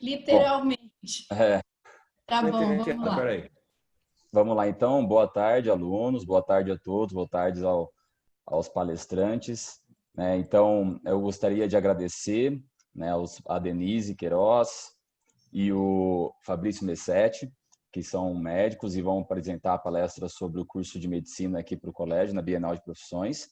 Bom, Literalmente. é, Tá bom, vamos lá. peraí. Vamos lá, então. Boa tarde, alunos. Boa tarde a todos. Boa tarde aos palestrantes. Então, eu gostaria de agradecer, né, a Denise Queiroz e o Fabrício Messetti, que são médicos e vão apresentar a palestra sobre o curso de medicina aqui para o colégio, na Bienal de Profissões.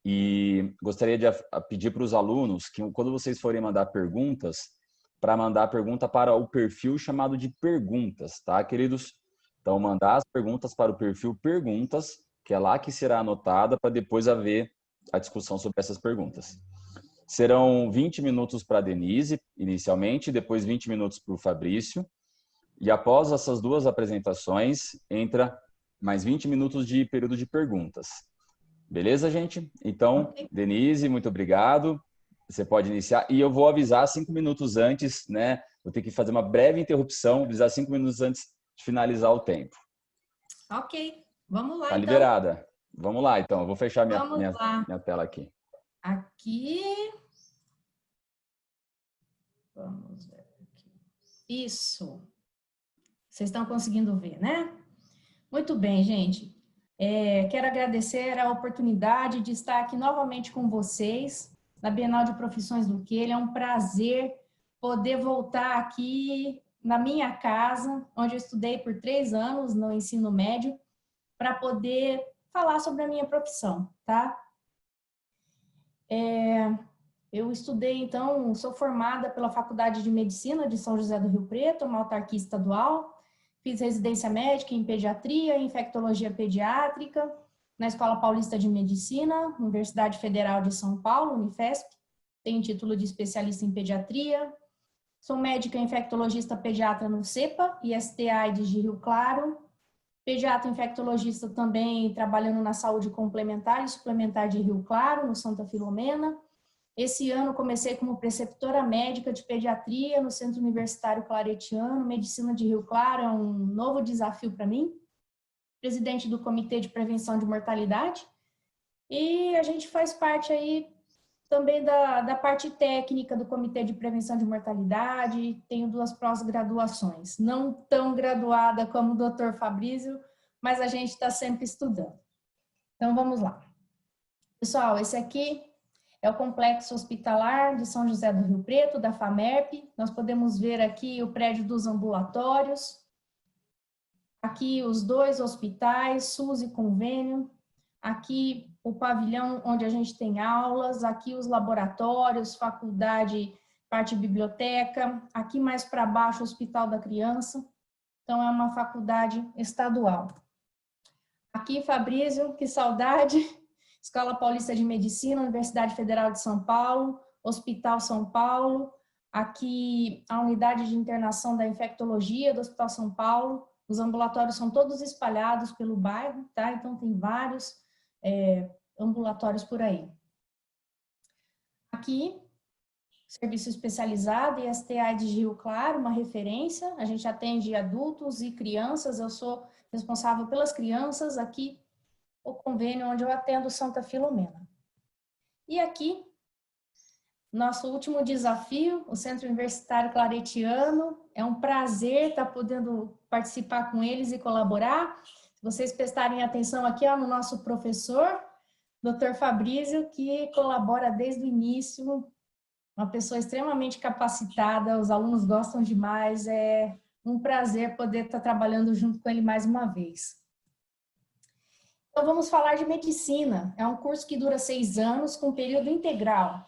E gostaria de pedir para os alunos que, quando vocês forem mandar perguntas, para mandar a pergunta para o perfil chamado de perguntas, tá, queridos? Então, mandar as perguntas para o perfil perguntas, que é lá que será anotada para depois haver a discussão sobre essas perguntas. Serão 20 minutos para a Denise, inicialmente, depois 20 minutos para o Fabrício, e após essas duas apresentações, entra mais 20 minutos de período de perguntas. Beleza, gente? Então, Ok. Denise, muito obrigado. Você pode iniciar. E eu vou avisar 5 minutos antes, né? Vou ter que fazer uma breve interrupção, avisar 5 minutos antes de finalizar o tempo. Ok, vamos lá Tá então. liberada? Vamos lá, então. Eu vou fechar Vamos lá. minha tela aqui. Aqui. Vamos ver aqui. Isso. Vocês estão conseguindo ver, né? Muito bem, gente. Quero agradecer a oportunidade de estar aqui novamente com vocês na Bienal de Profissões do Queiro. É um prazer poder voltar aqui na minha casa, onde eu estudei por 3 anos no ensino médio, para poder falar sobre a minha profissão, tá? Eu estudei, então, sou formada pela Faculdade de Medicina de São José do Rio Preto, uma autarquia estadual. Fiz residência médica em pediatria e infectologia pediátrica na Escola Paulista de Medicina, Universidade Federal de São Paulo, Unifesp. Tenho título de especialista em pediatria. Sou médica infectologista pediatra no CEPA e ST-AIDS de Rio Claro. Pediatra infectologista também trabalhando na saúde complementar e suplementar de Rio Claro, no Santa Filomena. Esse ano comecei como preceptora médica de pediatria no Centro Universitário Claretiano, Medicina de Rio Claro, é um novo desafio para mim. Presidente do Comitê de Prevenção de Mortalidade. E a gente faz parte aí também da parte técnica do Comitê de Prevenção de Mortalidade. Tenho 2 pós-graduações, não tão graduada como o Dr. Fabrício, mas a gente está sempre estudando. Então vamos lá. Pessoal, esse aqui é o Complexo Hospitalar de São José do Rio Preto, da FAMERP. Nós podemos ver aqui o prédio dos ambulatórios. Aqui os 2 hospitais, SUS e convênio. Aqui o pavilhão onde a gente tem aulas. Aqui os laboratórios, faculdade, parte biblioteca. Aqui mais para baixo o Hospital da Criança. Então é uma faculdade estadual. Aqui, Fabrício, que saudade. Escola Paulista de Medicina, Universidade Federal de São Paulo, Hospital São Paulo, aqui a unidade de internação da infectologia do Hospital São Paulo, os ambulatórios são todos espalhados pelo bairro, tá? Então tem vários ambulatórios por aí. Aqui, serviço especializado, IST-AIDS de Rio Claro, uma referência, a gente atende adultos e crianças, eu sou responsável pelas crianças aqui, o convênio onde eu atendo Santa Filomena. E aqui, nosso último desafio, o Centro Universitário Claretiano. É um prazer estar podendo participar com eles e colaborar. Se vocês prestarem atenção aqui no nosso professor, Dr. Fabrício, que colabora desde o início, uma pessoa extremamente capacitada, os alunos gostam demais, é um prazer poder estar trabalhando junto com ele mais uma vez. Então, vamos falar de medicina. É um curso que dura 6 anos, com período integral.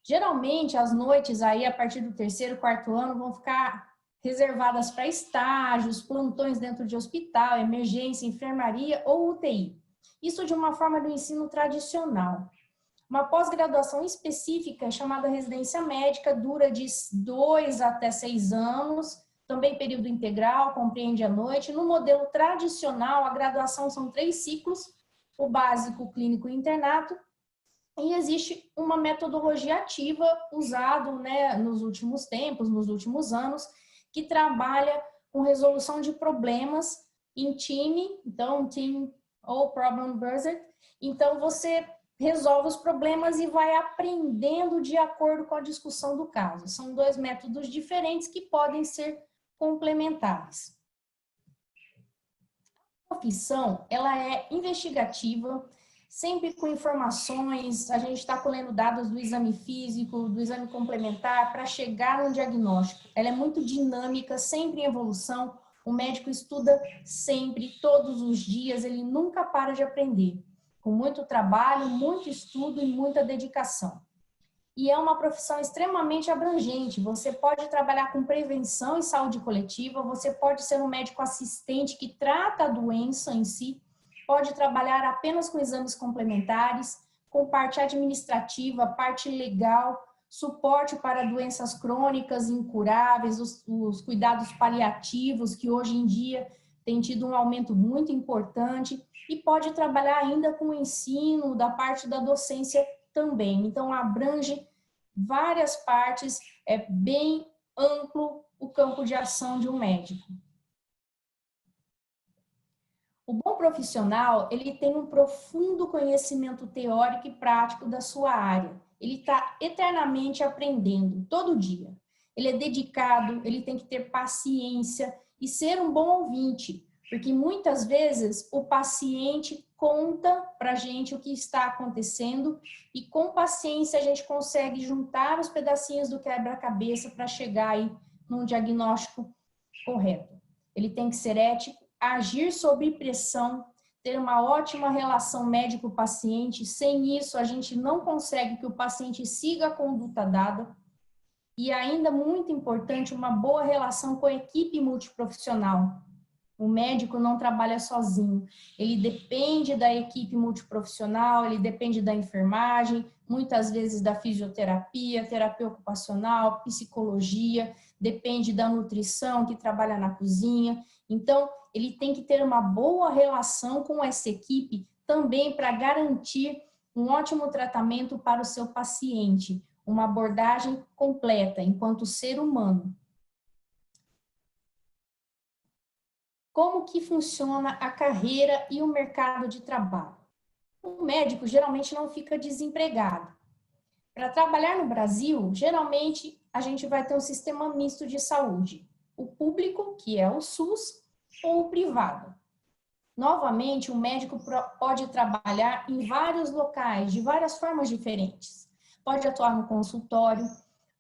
Geralmente, as noites aí, a partir do 3º, 4º ano, vão ficar reservadas para estágios, plantões dentro de hospital, emergência, enfermaria ou UTI. Isso de uma forma do ensino tradicional. Uma pós-graduação específica, chamada residência médica, dura de 2 até 6 anos, também período integral, compreende a noite. No modelo tradicional, a graduação são 3 ciclos, o básico, o clínico e o internato, e existe uma metodologia ativa usada, né, nos últimos tempos, nos últimos anos, que trabalha com resolução de problemas em time, então team ou problem based. Então você resolve os problemas e vai aprendendo de acordo com a discussão do caso. São dois métodos diferentes que podem ser complementares. A profissão, ela é investigativa, sempre com informações, a gente está colhendo dados do exame físico, do exame complementar, para chegar no diagnóstico. Ela é muito dinâmica, sempre em evolução, o médico estuda sempre, todos os dias, ele nunca para de aprender, com muito trabalho, muito estudo e muita dedicação. E é uma profissão extremamente abrangente, você pode trabalhar com prevenção e saúde coletiva, você pode ser um médico assistente que trata a doença em si, pode trabalhar apenas com exames complementares, com parte administrativa, parte legal, suporte para doenças crônicas incuráveis, os cuidados paliativos, que hoje em dia tem tido um aumento muito importante, e pode trabalhar ainda com o ensino, da parte da docência também. Então, abrange várias partes, é bem amplo o campo de ação de um médico. O bom profissional, ele tem um profundo conhecimento teórico e prático da sua área. Ele está eternamente aprendendo, todo dia. Ele é dedicado, ele tem que ter paciência e ser um bom ouvinte, porque muitas vezes o paciente conta para a gente o que está acontecendo e com paciência a gente consegue juntar os pedacinhos do quebra-cabeça para chegar aí num diagnóstico correto. Ele tem que ser ético, agir sob pressão, ter uma ótima relação médico-paciente. Sem isso, a gente não consegue que o paciente siga a conduta dada. E ainda muito importante, uma boa relação com a equipe multiprofissional. O médico não trabalha sozinho, ele depende da equipe multiprofissional, ele depende da enfermagem, muitas vezes da fisioterapia, terapia ocupacional, psicologia, depende da nutrição, que trabalha na cozinha. Então, ele tem que ter uma boa relação com essa equipe também para garantir um ótimo tratamento para o seu paciente, uma abordagem completa enquanto ser humano. Como que funciona a carreira e o mercado de trabalho? O médico geralmente não fica desempregado. Para trabalhar no Brasil, geralmente a gente vai ter um sistema misto de saúde. O público, que é o SUS, ou o privado. Novamente, o médico pode trabalhar em vários locais, de várias formas diferentes. Pode atuar no consultório,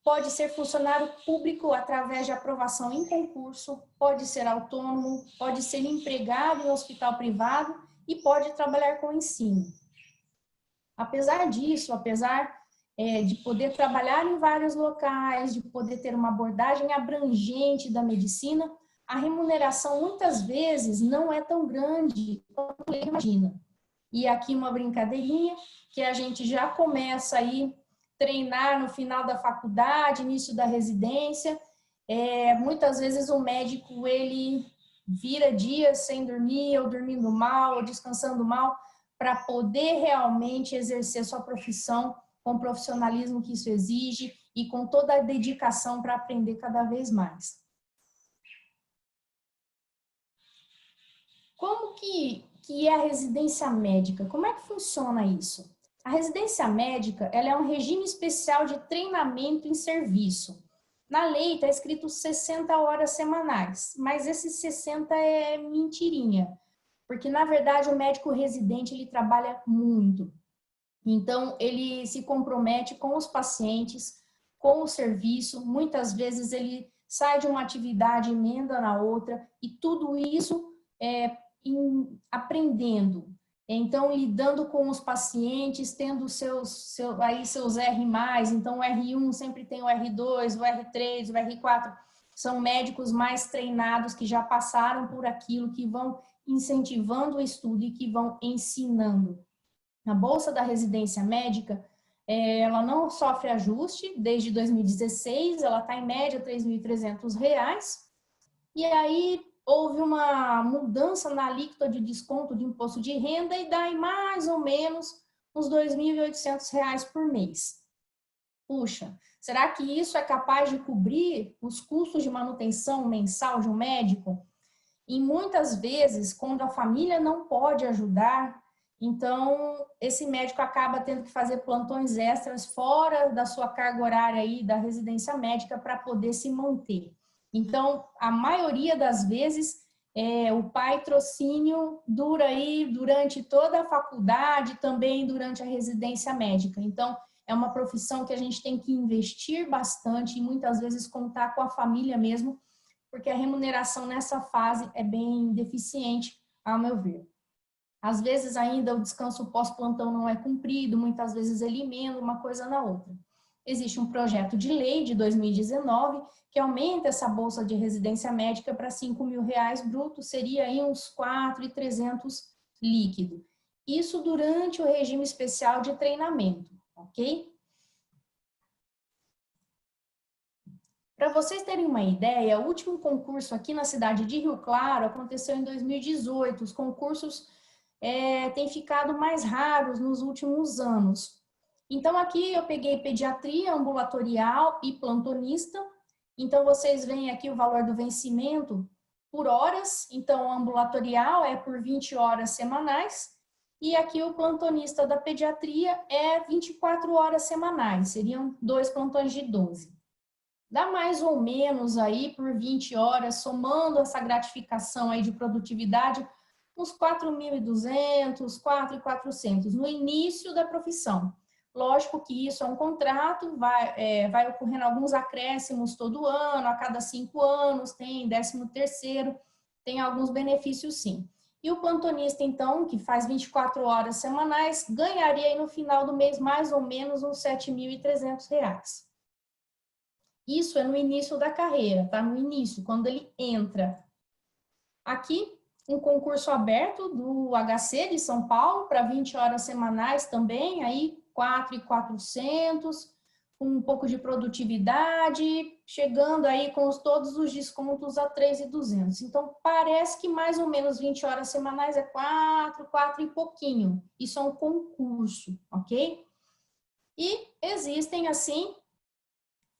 pode ser funcionário público através de aprovação em concurso, pode ser autônomo, pode ser empregado em hospital privado e pode trabalhar com ensino. Apesar disso, de poder trabalhar em vários locais, de poder ter uma abordagem abrangente da medicina, a remuneração muitas vezes não é tão grande quanto ele imagina. E aqui uma brincadeirinha, que a gente já começa aí treinar no final da faculdade, início da residência. Muitas vezes o médico, ele vira dias sem dormir, ou dormindo mal, ou descansando mal, para poder realmente exercer sua profissão com o profissionalismo que isso exige e com toda a dedicação para aprender cada vez mais. Como que é a residência médica? Como é que funciona isso? A residência médica, ela é um regime especial de treinamento em serviço. Na lei está escrito 60 horas semanais, mas esses 60 é mentirinha, porque na verdade o médico residente ele trabalha muito. Então ele se compromete com os pacientes, com o serviço, muitas vezes ele sai de uma atividade, emenda na outra, e tudo isso aprendendo. Então, lidando com os pacientes, tendo seus R+, então o R1 sempre tem o R2, o R3, o R4, são médicos mais treinados que já passaram por aquilo, que vão incentivando o estudo e que vão ensinando. A bolsa da residência médica, ela não sofre ajuste desde 2016, ela está em média R$ 3.300, e aí houve uma mudança na alíquota de desconto de imposto de renda e dá em mais ou menos uns R$ 2.800 por mês. Puxa, será que isso é capaz de cobrir os custos de manutenção mensal de um médico? E muitas vezes, quando a família não pode ajudar, Então, esse médico acaba tendo que fazer plantões extras fora da sua carga horária aí da residência médica para poder se manter. Então, a maioria das vezes, o patrocínio dura aí durante toda a faculdade, também durante a residência médica. Então, é uma profissão que a gente tem que investir bastante e muitas vezes contar com a família mesmo, porque a remuneração nessa fase é bem deficiente, ao meu ver. Às vezes ainda o descanso pós-plantão não é cumprido, muitas vezes ele emenda uma coisa na outra. Existe um projeto de lei de 2019 que aumenta essa bolsa de residência médica para R$ 5.000 bruto, seria aí uns 4.300 líquido. Isso durante o regime especial de treinamento, ok? Para vocês terem uma ideia, o último concurso aqui na cidade de Rio Claro aconteceu em 2018. Os concursos têm ficado mais raros nos últimos anos. Então, aqui eu peguei pediatria ambulatorial e plantonista. Então, vocês veem aqui o valor do vencimento por horas. Então, ambulatorial é por 20 horas semanais. E aqui o plantonista da pediatria é 24 horas semanais. Seriam 2 plantões de 12. Dá mais ou menos aí por 20 horas, somando essa gratificação aí de produtividade, uns 4.200, 4.400 no início da profissão. Lógico que isso é um contrato, vai ocorrendo alguns acréscimos todo ano, a cada 5 anos, tem 13º, tem alguns benefícios sim. E o plantonista, então, que faz 24 horas semanais, ganharia aí no final do mês mais ou menos uns R$ 7.300. Isso é no início da carreira, tá? No início, quando ele entra. Aqui, um concurso aberto do HC de São Paulo para 20 horas semanais também, aí 4.400, com um pouco de produtividade, chegando aí com todos os descontos a 3.200. Então, parece que mais ou menos 20 horas semanais é 4 e pouquinho. Isso é um concurso, ok? E existem, assim,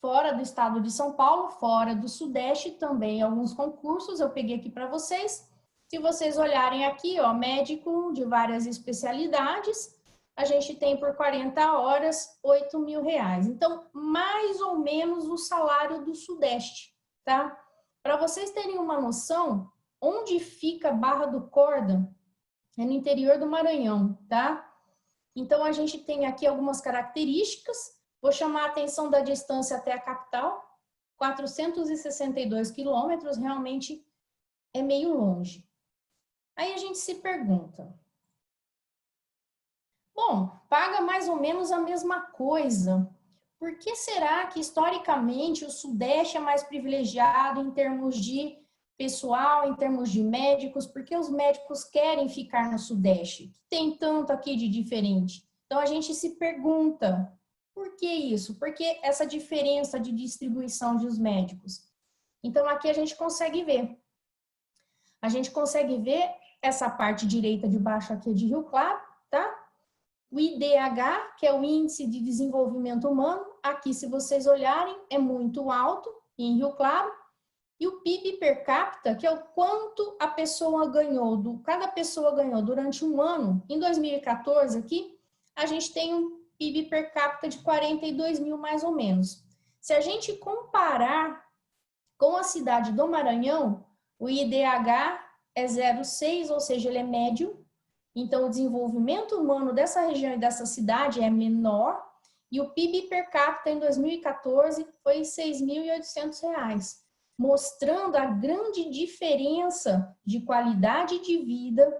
fora do estado de São Paulo, fora do Sudeste, também alguns concursos, eu peguei aqui para vocês. Se vocês olharem aqui, ó, médico de várias especialidades, a gente tem por 40 horas R$ 8.000. Então, mais ou menos o salário do Sudeste, tá? Para vocês terem uma noção, onde fica Barra do Corda é no interior do Maranhão, tá? Então, a gente tem aqui algumas características. Vou chamar a atenção da distância até a capital, 462 quilômetros, realmente é meio longe. Aí a gente se pergunta, bom, paga mais ou menos a mesma coisa, por que será que historicamente o Sudeste é mais privilegiado em termos de pessoal, em termos de médicos, porque os médicos querem ficar no Sudeste? Tem tanto aqui de diferente. Então a gente se pergunta, por que isso? Por que essa diferença de distribuição dos médicos? Então, aqui a gente consegue ver. A gente consegue ver essa parte direita de baixo aqui de Rio Claro, tá? O IDH, que é o Índice de Desenvolvimento Humano, aqui, se vocês olharem, é muito alto em Rio Claro. E o PIB per capita, que é o quanto a pessoa ganhou, cada pessoa ganhou durante um ano. Em 2014, aqui, a gente tem um PIB per capita de 42 mil, mais ou menos. Se a gente comparar com a cidade do Maranhão, o IDH é 0,6, ou seja, ele é médio. Então, o desenvolvimento humano dessa região e dessa cidade é menor. E o PIB per capita em 2014 foi R$ 6.800, mostrando a grande diferença de qualidade de vida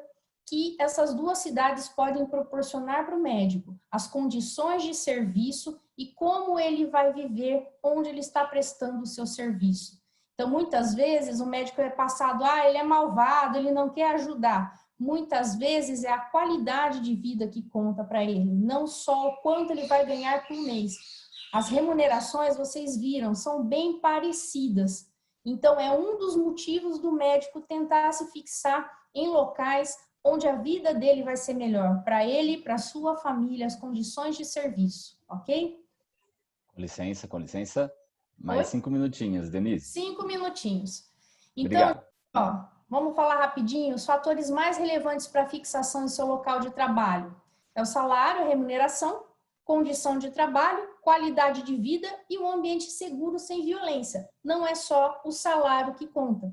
que essas duas cidades podem proporcionar para o médico, as condições de serviço e como ele vai viver onde ele está prestando o seu serviço. Então, muitas vezes, o médico é passado, ele é malvado, ele não quer ajudar. Muitas vezes, é a qualidade de vida que conta para ele, não só o quanto ele vai ganhar por mês. As remunerações, vocês viram, são bem parecidas. Então, é um dos motivos do médico tentar se fixar em locais onde a vida dele vai ser melhor, para ele, para sua família, as condições de serviço, ok? Com licença. Mais 5 minutinhos, Denise. 5 minutinhos. Então, Obrigado. ó, vamos falar rapidinho, os fatores mais relevantes para a fixação em seu local de trabalho. É o salário, a remuneração, condição de trabalho, qualidade de vida e um ambiente seguro sem violência. Não é só o salário que conta.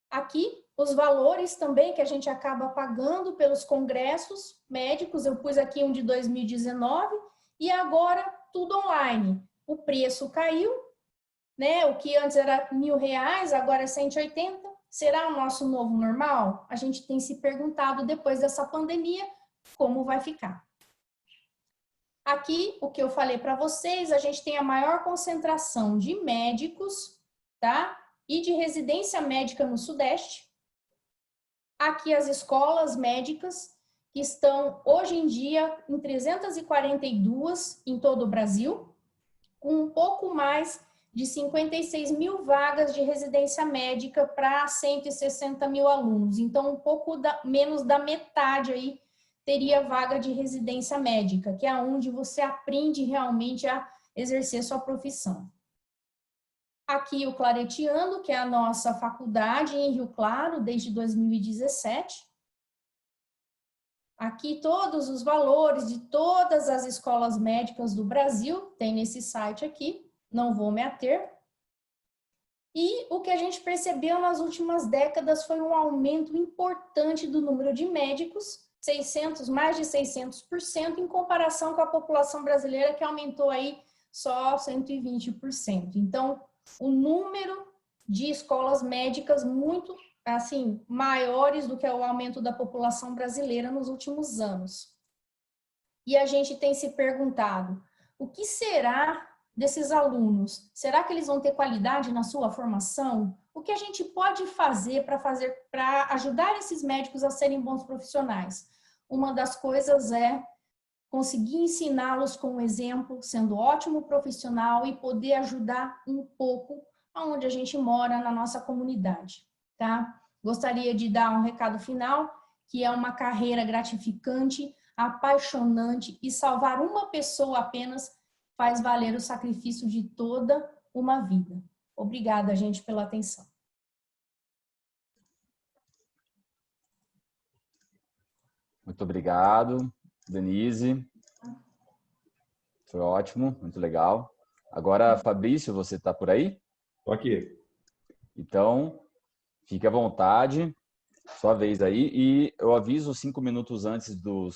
Aqui, os valores também que a gente acaba pagando pelos congressos médicos, eu pus aqui um de 2019 e agora tudo online. O preço caiu, né? O que antes era R$1.000, agora é 180. Será o nosso novo normal? A gente tem se perguntado depois dessa pandemia como vai ficar. Aqui, o que eu falei para vocês, a gente tem a maior concentração de médicos, tá? E de residência médica no Sudeste. Aqui as escolas médicas, que estão hoje em dia em 342 em todo o Brasil, com um pouco mais de 56 mil vagas de residência médica para 160 mil alunos. Então, um pouco menos da metade aí teria vaga de residência médica, que é onde você aprende realmente a exercer sua profissão. Aqui o Claretiano, que é a nossa faculdade em Rio Claro, desde 2017. Aqui todos os valores de todas as escolas médicas do Brasil, tem nesse site aqui, não vou me ater. E o que a gente percebeu nas últimas décadas foi um aumento importante do número de médicos, mais de 600%, em comparação com a população brasileira, que aumentou aí só 120%. Então, o número de escolas médicas muito, assim, maiores do que o aumento da população brasileira nos últimos anos. E a gente tem se perguntado, o que será desses alunos? Será que eles vão ter qualidade na sua formação? O que a gente pode fazer para ajudar esses médicos a serem bons profissionais? Uma das coisas é conseguir ensiná-los com o exemplo, sendo ótimo profissional e poder ajudar um pouco aonde a gente mora na nossa comunidade, tá? Gostaria de dar um recado final, que é uma carreira gratificante, apaixonante e salvar uma pessoa apenas faz valer o sacrifício de toda uma vida. Obrigada, gente, pela atenção. Muito obrigado, Denise. Foi ótimo, muito legal. Agora, Fabrício, você está por aí? Estou aqui. Então, fique à vontade, sua vez aí. E eu aviso 5 minutos antes do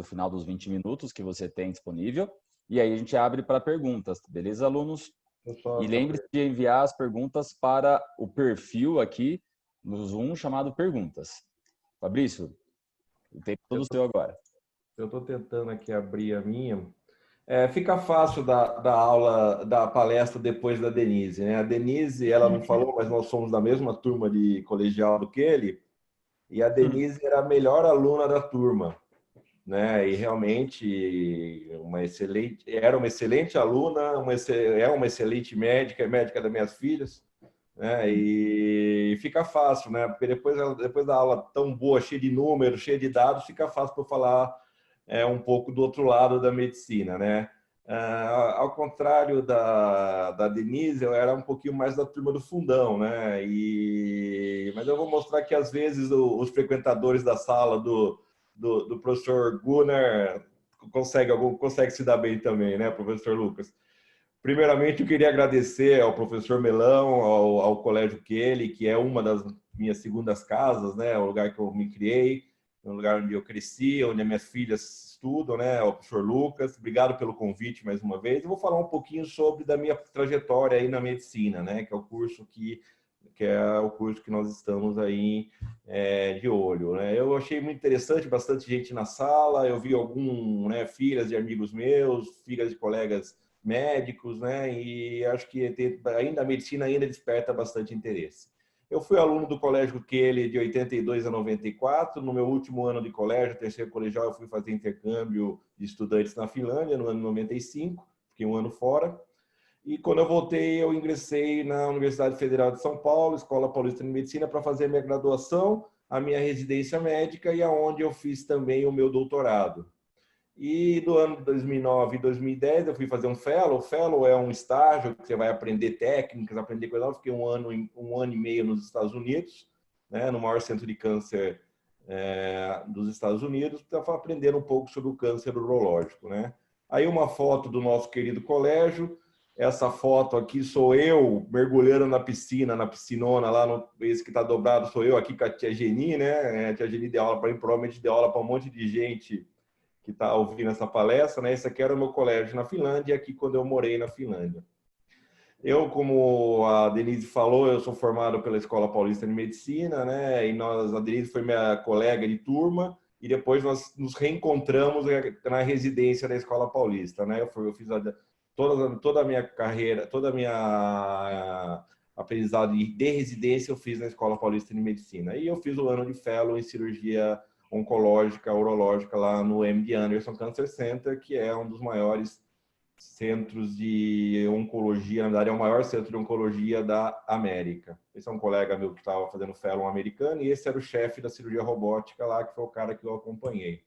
final dos 20 minutos que você tem disponível. E aí a gente abre para perguntas, beleza, alunos? E lembre-se de enviar as perguntas para o perfil aqui no Zoom chamado Perguntas. Fabrício, o tempo todo seu agora. Eu estou tentando aqui abrir a minha. Fica fácil da aula, da palestra depois da Denise, né? A Denise, ela não falou, mas nós somos da mesma turma de colegial do que ele. E a Denise era a melhor aluna da turma, né? E realmente era uma excelente aluna, é uma excelente médica, é médica das minhas filhas, né? E fica fácil, né? Porque depois da aula tão boa, cheia de números, cheia de dados, fica fácil para eu falar um pouco do outro lado da medicina, né? Ao contrário da Denise, eu era um pouquinho mais da turma do fundão, né? Mas eu vou mostrar que às vezes os frequentadores da sala do professor Gunnar consegue se dar bem também, né, professor Lucas? Primeiramente, eu queria agradecer ao professor Melão, ao Colégio Quele, que é uma das minhas segundas casas, né? O lugar que eu me criei, no lugar onde eu cresci, onde as minhas filhas estudam, né? O professor Lucas, obrigado pelo convite mais uma vez. Eu vou falar um pouquinho sobre da minha trajetória aí na medicina, né? Que é o curso que nós estamos aí de olho, né? Eu achei muito interessante, bastante gente na sala. Eu vi filhas de amigos meus, filhas de colegas médicos, né? E acho que ainda a medicina ainda desperta bastante interesse. Eu fui aluno do Colégio Quele de 82 a 94. No meu último ano de colégio, terceiro colegial, eu fui fazer intercâmbio de estudantes na Finlândia, no ano 95. Fiquei um ano fora. E quando eu voltei, eu ingressei na Universidade Federal de São Paulo, Escola Paulista de Medicina, para fazer a minha graduação, a minha residência médica e aonde eu fiz também o meu doutorado. E do ano de 2009 e 2010 eu fui fazer um fellow. Fellow é um estágio que você vai aprender técnicas, aprender coisas. Eu fiquei um ano e meio nos Estados Unidos, né, no maior centro de câncer dos Estados Unidos, para aprender um pouco sobre o câncer urológico, né? Aí uma foto do nosso querido colégio. Essa foto aqui sou eu mergulhando na piscinona lá, esse que está dobrado sou eu aqui com a tia Geni, né? A tia Geni deu aula para mim, provavelmente deu aula para um monte de gente que está ouvindo essa palestra, né? Esse aqui era o meu colégio na Finlândia, aqui quando eu morei na Finlândia. Eu, como a Denise falou, eu sou formado pela Escola Paulista de Medicina, né? E a Denise foi minha colega de turma, e depois nós nos reencontramos na residência da Escola Paulista, né? Eu fiz toda a minha carreira, toda a minha aprendizado de residência eu fiz na Escola Paulista de Medicina. E eu fiz o ano de fellow em cirurgia oncológica, urológica lá no MD Anderson Cancer Center, que é um dos maiores centros de oncologia, na verdade é o maior centro de oncologia da América. Esse é um colega meu que estava fazendo fellow americano, e esse era o chefe da cirurgia robótica lá, que foi o cara que eu acompanhei.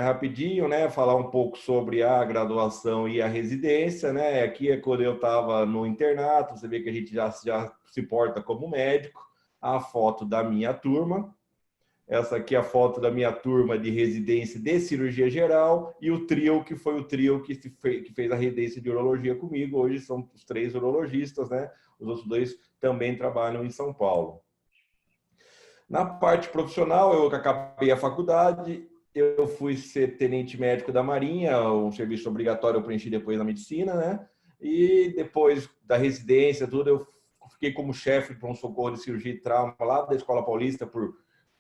Rapidinho, né, falar um pouco sobre a graduação e a residência, né? Aqui é quando eu estava no internato, você vê que a gente já se porta como médico. A foto da minha turma. Essa aqui é a foto da minha turma de residência de cirurgia geral, e o trio, que foi o trio que fez a residência de urologia comigo. Hoje são os 3 urologistas, né? Os outros 2 também trabalham em São Paulo. Na parte profissional, eu acabei a faculdade, eu fui ser tenente médico da Marinha, um serviço obrigatório eu preenchi depois na medicina, né? E depois da residência, tudo, eu fiquei como chefe de pronto-socorro de cirurgia e trauma lá da Escola Paulista por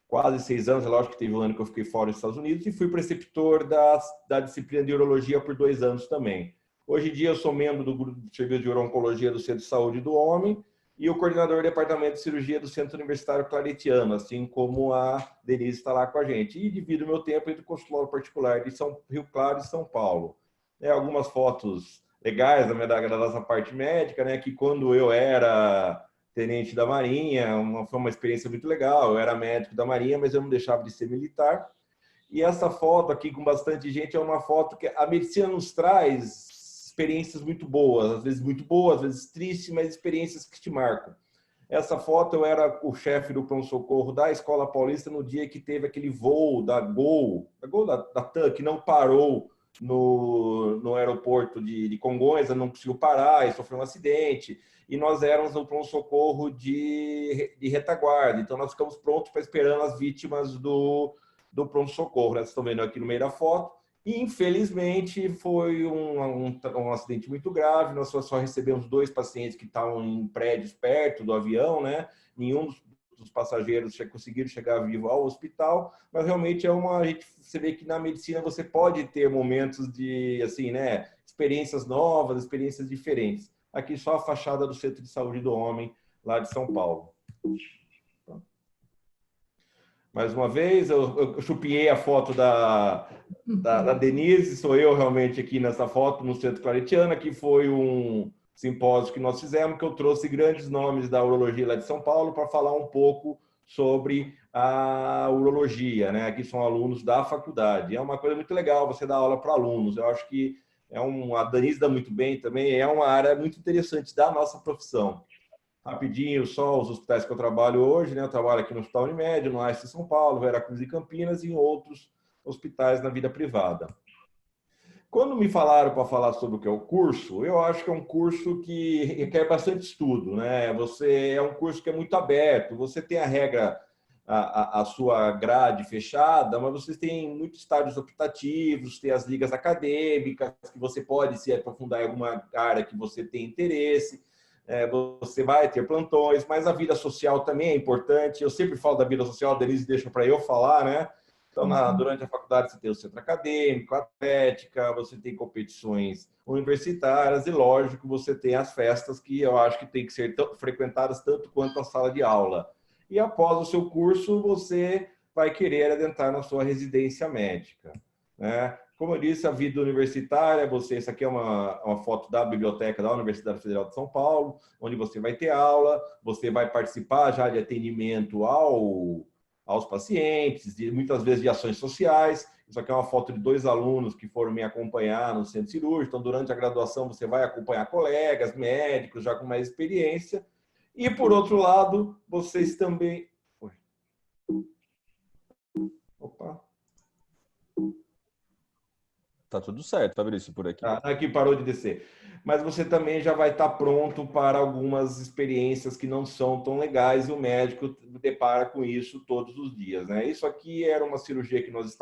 quase 6 anos. É lógico que teve um ano que eu fiquei fora dos Estados Unidos, e fui preceptor da disciplina de urologia por 2 anos também. Hoje em dia eu sou membro do grupo de serviço de urologia do Centro de Saúde do Homem e o coordenador do departamento de cirurgia do Centro Universitário Claretiano, assim como a Denise está lá com a gente. E divido meu tempo entre o consultório particular de Rio Claro e São Paulo. Algumas fotos legais da nossa parte médica, né? Que quando eu era tenente da Marinha, foi uma experiência muito legal. Eu era médico da Marinha, mas eu não deixava de ser militar. E essa foto aqui com bastante gente é uma foto que a medicina nos traz experiências muito boas, às vezes tristes, mas experiências que te marcam. Essa foto eu era o chefe do pronto-socorro da Escola Paulista no dia que teve aquele voo da TAM, que não parou no aeroporto de Congonhas, não conseguiu parar e sofreu um acidente. E nós éramos no pronto-socorro de retaguarda. Então, nós ficamos prontos para esperando as vítimas do pronto-socorro. Vocês estão vendo aqui no meio da foto. E, infelizmente, foi um acidente muito grave. Nós só recebemos 2 pacientes que estavam em prédios perto do avião, né? Nenhum dos passageiros conseguiram chegar vivo ao hospital, mas realmente você vê que na medicina você pode ter momentos de, assim, né? Experiências novas, experiências diferentes. Aqui só a fachada do Centro de Saúde do Homem, lá de São Paulo. Mais uma vez, eu chupinhei a foto da Denise, sou eu realmente aqui nessa foto no Centro Claretiano, que foi um simpósio que nós fizemos, que eu trouxe grandes nomes da urologia lá de São Paulo para falar um pouco sobre a urologia, né? Aqui são alunos da faculdade. É uma coisa muito legal você dar aula para alunos. Eu acho que a Denise dá muito bem também, é uma área muito interessante da nossa profissão. Rapidinho, só os hospitais que eu trabalho hoje, né? Eu trabalho aqui no Hospital Unimed, no AIS de São Paulo, Veracruz e Campinas, e em outros hospitais na vida privada. Quando me falaram para falar sobre o que é o curso, eu acho que é um curso que requer bastante estudo, né? É um curso que é muito aberto, você tem a regra, a sua grade fechada, mas vocês têm muitos estágios optativos, tem as ligas acadêmicas, que você pode se aprofundar em alguma área que você tem interesse. Você vai ter plantões, mas a vida social também é importante. Eu sempre falo da vida social, a Denise deixa para eu falar, né? Então, durante a faculdade, você tem o centro acadêmico, a atlética, você tem competições universitárias e, lógico, você tem as festas que eu acho que tem que ser frequentadas tanto quanto a sala de aula. E após o seu curso, você vai querer adentrar na sua residência médica, né? Como eu disse, a vida universitária, essa aqui é uma foto da biblioteca da Universidade Federal de São Paulo, onde você vai ter aula, você vai participar já de atendimento aos pacientes, muitas vezes de ações sociais. Isso aqui é uma foto de 2 alunos que foram me acompanhar no centro cirúrgico. Então, durante a graduação, você vai acompanhar colegas, médicos, já com mais experiência. E, por outro lado, vocês também... Opa. Tá tudo certo, Fabrício, por aqui. Aqui parou de descer. Mas você também já vai estar pronto para algumas experiências que não são tão legais e o médico depara com isso todos os dias, né? Isso aqui era uma cirurgia que nós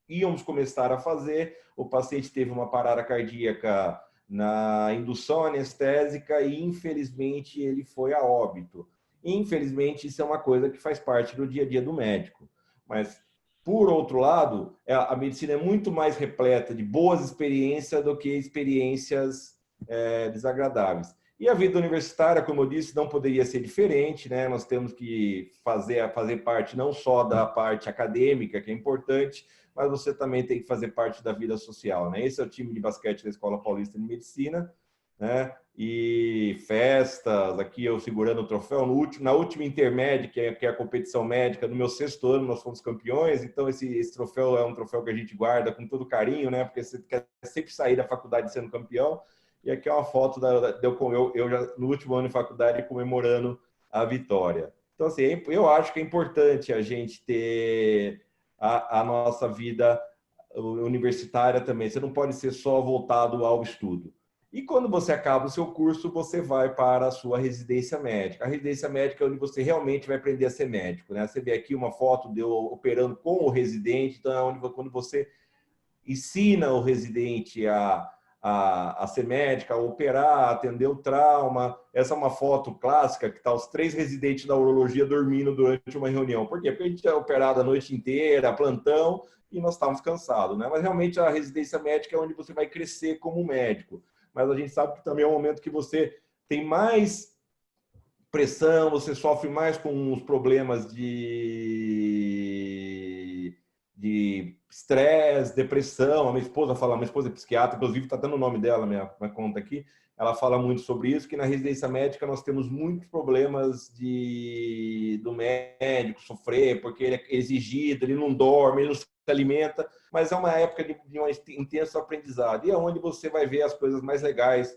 íamos começar a fazer. O paciente teve uma parada cardíaca na indução anestésica e, infelizmente, ele foi a óbito. Infelizmente, isso é uma coisa que faz parte do dia a dia do médico. Mas, por outro lado, a medicina é muito mais repleta de boas experiências do que experiências desagradáveis. E a vida universitária, como eu disse, não poderia ser diferente, né? Nós temos que fazer parte não só da parte acadêmica, que é importante, mas você também tem que fazer parte da vida social, né? Esse é o time de basquete da Escola Paulista de Medicina, né? E festas, aqui eu segurando o troféu, na última intermédia, que é a competição médica, no meu 6º ano nós fomos campeões, então esse troféu é um troféu que a gente guarda com todo carinho, né? Porque você quer sempre sair da faculdade sendo campeão. E aqui é uma foto eu já no último ano de faculdade comemorando a vitória. Então, assim, eu acho que é importante a gente ter a nossa vida universitária também. Você não pode ser só voltado ao estudo. E quando você acaba o seu curso, você vai para a sua residência médica. A residência médica é onde você realmente vai aprender a ser médico, né? Você vê aqui uma foto de eu operando com o residente, então é onde quando você ensina o residente a ser médica, a operar, a atender o trauma. Essa é uma foto clássica que está os 3 residentes da urologia dormindo durante uma reunião. Por quê? Porque a gente é operado a noite inteira, plantão, e nós estávamos cansados, né? Mas realmente a residência médica é onde você vai crescer como médico. Mas a gente sabe que também é um momento que você tem mais pressão, você sofre mais com os problemas de estresse, depressão. A minha esposa é psiquiatra, inclusive está dando o nome dela, minha conta aqui, ela fala muito sobre isso, que na residência médica nós temos muitos problemas do médico sofrer, porque ele é exigido, ele não dorme, ele não se alimenta, mas é uma época de um intenso aprendizado, e é onde você vai ver as coisas mais legais,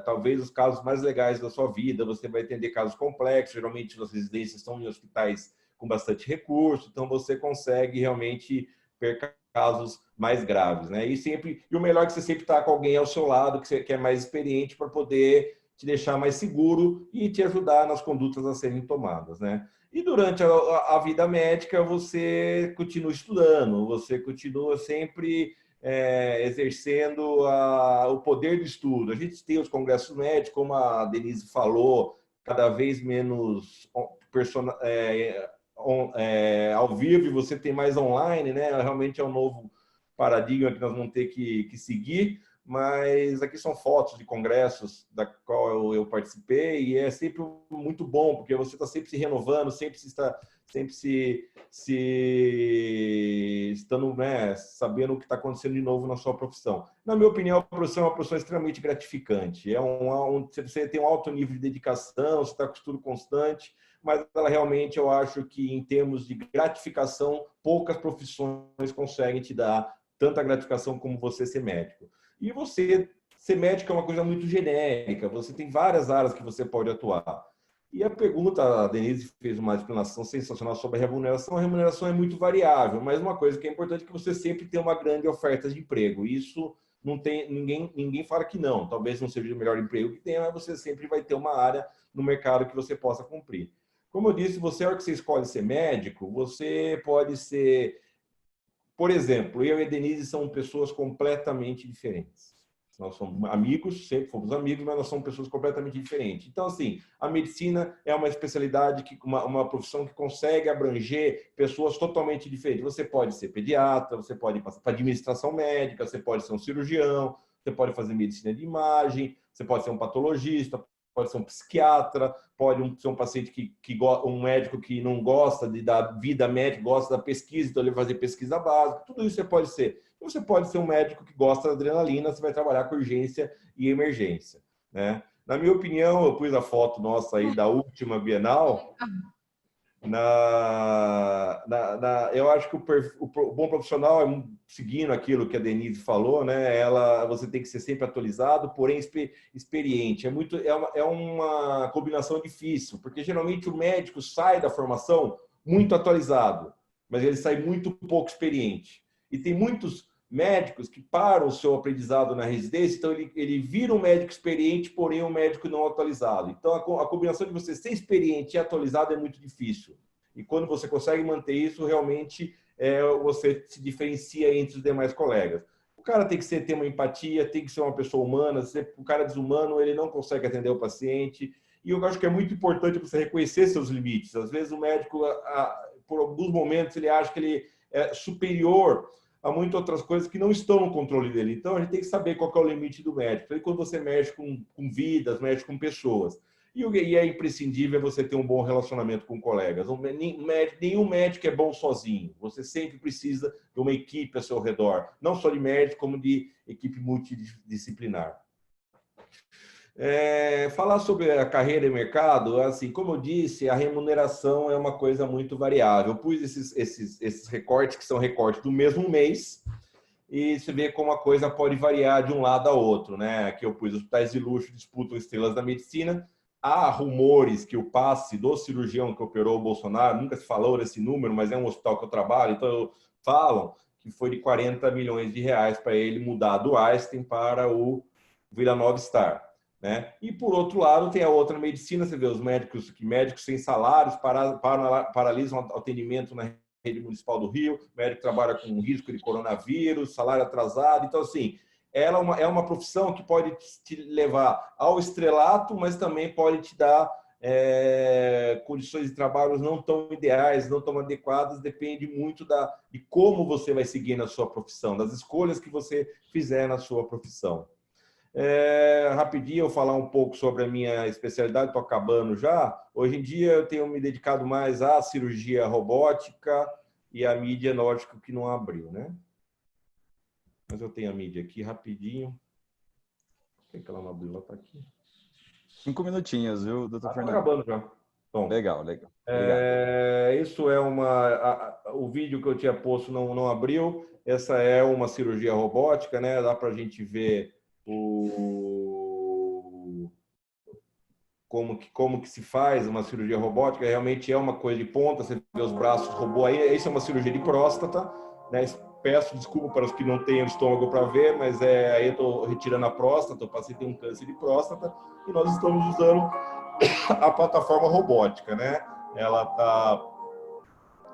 talvez os casos mais legais da sua vida. Você vai atender casos complexos, geralmente as residências estão em hospitais com bastante recurso, então você consegue realmente ver casos mais graves, né? E o melhor é que você sempre está com alguém ao seu lado que é mais experiente para poder te deixar mais seguro e te ajudar nas condutas a serem tomadas, né? E durante a vida médica você continua estudando, você continua sempre exercendo o poder do estudo. A gente tem os congressos médicos, como a Denise falou, cada vez menos ao vivo, e você tem mais online, né? Realmente é um novo paradigma que nós vamos ter que seguir, mas aqui são fotos de congressos da qual eu participei, e é sempre muito bom, porque você está sempre se renovando, sempre estando, né, sabendo o que está acontecendo de novo na sua profissão. Na minha opinião, a profissão é uma profissão extremamente gratificante. Você tem um alto nível de dedicação, você está com estudo constante, mas ela realmente, eu acho que em termos de gratificação, poucas profissões conseguem te dar tanta gratificação como você ser médico. E você ser médico é uma coisa muito genérica, você tem várias áreas que você pode atuar. E a pergunta, a Denise fez uma explanação sensacional sobre a remuneração é muito variável, mas uma coisa que é importante é que você sempre tem uma grande oferta de emprego. Isso não tem ninguém fala que não, talvez não seja o melhor emprego que tenha, mas você sempre vai ter uma área no mercado que você possa cumprir. Como eu disse, a hora que você escolhe ser médico, você pode ser... Por exemplo, eu e a Denise somos pessoas completamente diferentes. Nós somos amigos, sempre fomos amigos, mas nós somos pessoas completamente diferentes. Então, assim, a medicina é uma especialidade, uma profissão que consegue abranger pessoas totalmente diferentes. Você pode ser pediatra, você pode passar para administração médica, você pode ser um cirurgião, você pode fazer medicina de imagem, você pode ser um patologista, pode ser um psiquiatra, pode ser um paciente um médico que não gosta da vida médica, gosta da pesquisa, então ele vai fazer pesquisa básica, tudo isso você pode ser. Você pode ser um médico que gosta da adrenalina, você vai trabalhar com urgência e emergência, né? Na minha opinião, eu pus a foto nossa aí da última Bienal, Eu acho que o bom profissional, seguindo aquilo que a Denise falou, né? Você tem que ser sempre atualizado, porém experiente. É uma combinação difícil, porque geralmente o médico sai da formação muito atualizado, mas ele sai muito pouco experiente. E tem muitos médicos que param o seu aprendizado na residência, então ele vira um médico experiente, porém um médico não atualizado. Então a combinação de você ser experiente e atualizado é muito difícil. E quando você consegue manter isso, realmente você se diferencia entre os demais colegas. O cara tem que ter uma empatia, tem que ser uma pessoa humana. Se o cara é desumano, ele não consegue atender o paciente. E eu acho que é muito importante você reconhecer seus limites. Às vezes o médico, por alguns momentos, ele acha que ele é superior a muitas outras coisas que não estão no controle dele. Então, a gente tem que saber qual que é o limite do médico. E quando você mexe com vidas, mexe com pessoas. E é imprescindível você ter um bom relacionamento com colegas. Nenhum médico é bom sozinho. Você sempre precisa de uma equipe ao seu redor. Não só de médico, como de equipe multidisciplinar. Falar sobre a carreira e mercado, assim, como eu disse, a remuneração é uma coisa muito variável. Eu pus esses recortes, que são recortes do mesmo mês, e você vê como a coisa pode variar de um lado a outro, né? Aqui eu pus: hospitais de luxo disputam estrelas da medicina. Há rumores que o passe do cirurgião que operou o Bolsonaro, nunca se falou desse número, mas é um hospital que eu trabalho, então falam que foi de 40 milhões de reais para ele mudar do Einstein para o Vila Nova Star. Né? E, por outro lado, tem a outra medicina. Você vê os médicos sem salários paralisam o atendimento na rede municipal do Rio, o médico trabalha com risco de coronavírus, salário atrasado. Então, assim, ela é uma profissão que pode te levar ao estrelato, mas também pode te dar condições de trabalho não tão ideais, não tão adequadas. Depende muito de como você vai seguir na sua profissão, das escolhas que você fizer na sua profissão. Rapidinho eu falar um pouco sobre a minha especialidade, estou acabando já. Hoje em dia eu tenho me dedicado mais à cirurgia robótica e à mídia nórdica, que não abriu, né? Mas eu tenho a mídia aqui rapidinho. Por que ela não abriu? Ela está aqui. 5 minutinhos, viu, doutor Fernando? Está acabando já. Bom, legal. Obrigado. Isso é o vídeo que eu tinha posto não abriu. Essa é uma cirurgia robótica, né? Dá para a gente ver como que se faz uma cirurgia robótica. Realmente é uma coisa de ponta. Você vê os braços robô aí. Isso é uma cirurgia de próstata, né? Peço desculpa para os que não têm estômago para ver, mas aí eu estou retirando a próstata. O paciente tem um câncer de próstata e nós estamos usando a plataforma robótica, né? Ela tá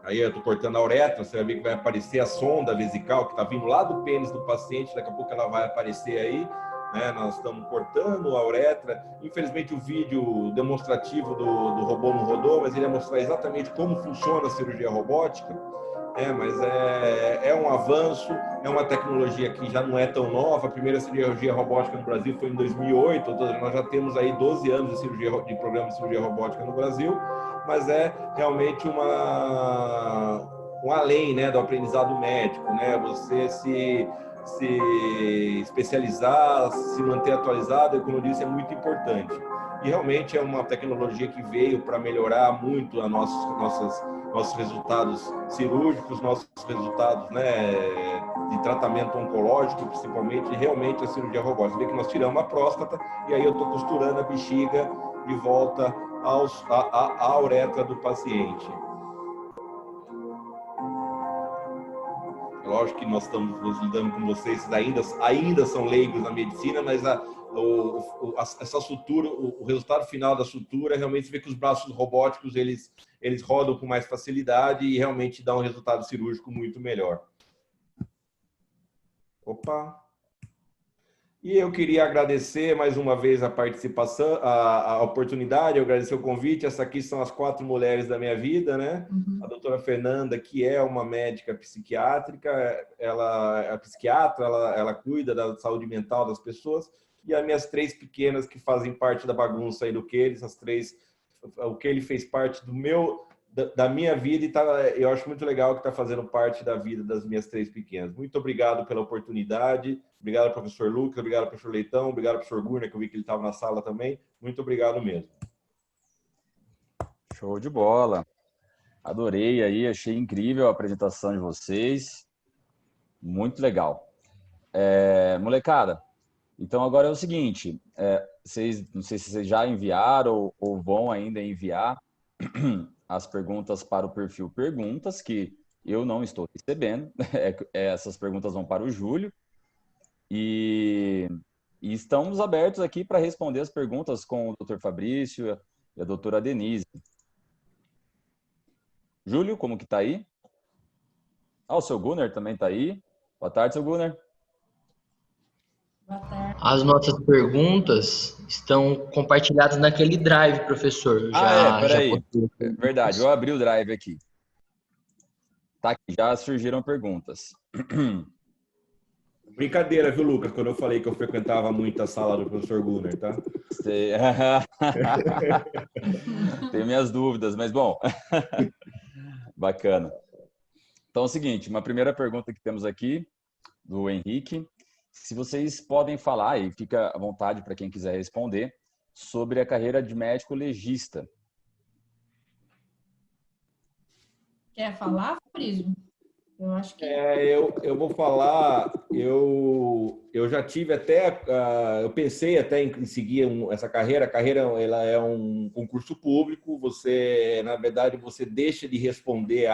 aí, eu estou cortando a uretra. Você vai ver que vai aparecer a sonda vesical que está vindo lá do pênis do paciente. Daqui a pouco ela vai aparecer aí, né? Nós estamos cortando a uretra. Infelizmente o vídeo demonstrativo do robô não rodou, mas ele ia mostrar exatamente como funciona a cirurgia robótica. Mas é um avanço, é uma tecnologia que já não é tão nova. A primeira cirurgia robótica no Brasil foi em 2008, nós já temos aí 12 anos de programa de cirurgia robótica no Brasil, mas é realmente um além, né, do aprendizado médico, né? Você se especializar, se manter atualizado, como eu disse, é muito importante. E realmente é uma tecnologia que veio para melhorar muito nossos resultados cirúrgicos, nossos resultados, né, de tratamento oncológico, principalmente. Realmente a cirurgia robótica. Vê que nós tiramos a próstata e aí eu estou costurando a bexiga de volta à uretra do paciente. Lógico que nós estamos lidando com vocês, ainda são leigos na medicina, mas essa sutura, o resultado final da sutura, realmente vê que os braços robóticos eles rodam com mais facilidade e realmente dá um resultado cirúrgico muito melhor. Opa! E eu queria agradecer mais uma vez a participação, a oportunidade, eu agradecer o convite. Essa aqui são as 4 mulheres da minha vida, né? Uhum. A doutora Fernanda, que é uma médica psiquiátrica, ela é psiquiatra, ela cuida da saúde mental das pessoas. E as minhas 3 pequenas que fazem parte da bagunça aí do Kelly, o Kelly fez parte da minha vida e eu acho muito legal que está fazendo parte da vida das minhas 3 pequenas. Muito obrigado pela oportunidade. Obrigado, professor Lucas. Obrigado, professor Leitão. Obrigado, professor Gurner, que eu vi que ele estava na sala também. Muito obrigado mesmo. Show de bola. Adorei aí, achei incrível a apresentação de vocês. Muito legal. Molecada, então agora é o seguinte, não sei se vocês já enviaram ou vão ainda enviar as perguntas para o perfil Perguntas, que eu não estou recebendo. Essas perguntas vão para o Júlio. E estamos abertos aqui para responder as perguntas com o Dr. Fabrício e a doutora Denise. Júlio, como que tá aí? O seu Gunnar também tá aí. Boa tarde, seu Gunnar. Boa tarde. As nossas perguntas estão compartilhadas naquele drive, professor. Peraí. Verdade, eu abri o drive aqui. Tá aqui, já surgiram perguntas. Brincadeira, viu, Lucas? Quando eu falei que eu frequentava muito a sala do professor Gunnar, tá? Tenho minhas dúvidas, mas bom. Bacana. Então é o seguinte, uma primeira pergunta que temos aqui, do Henrique. Se vocês podem falar, e fica à vontade para quem quiser responder, sobre a carreira de médico legista. Quer falar, Fabrício? Eu acho que... eu vou falar, eu já tive até, eu pensei até em seguir essa carreira. A carreira, ela é um concurso público, você, na verdade, você deixa de responder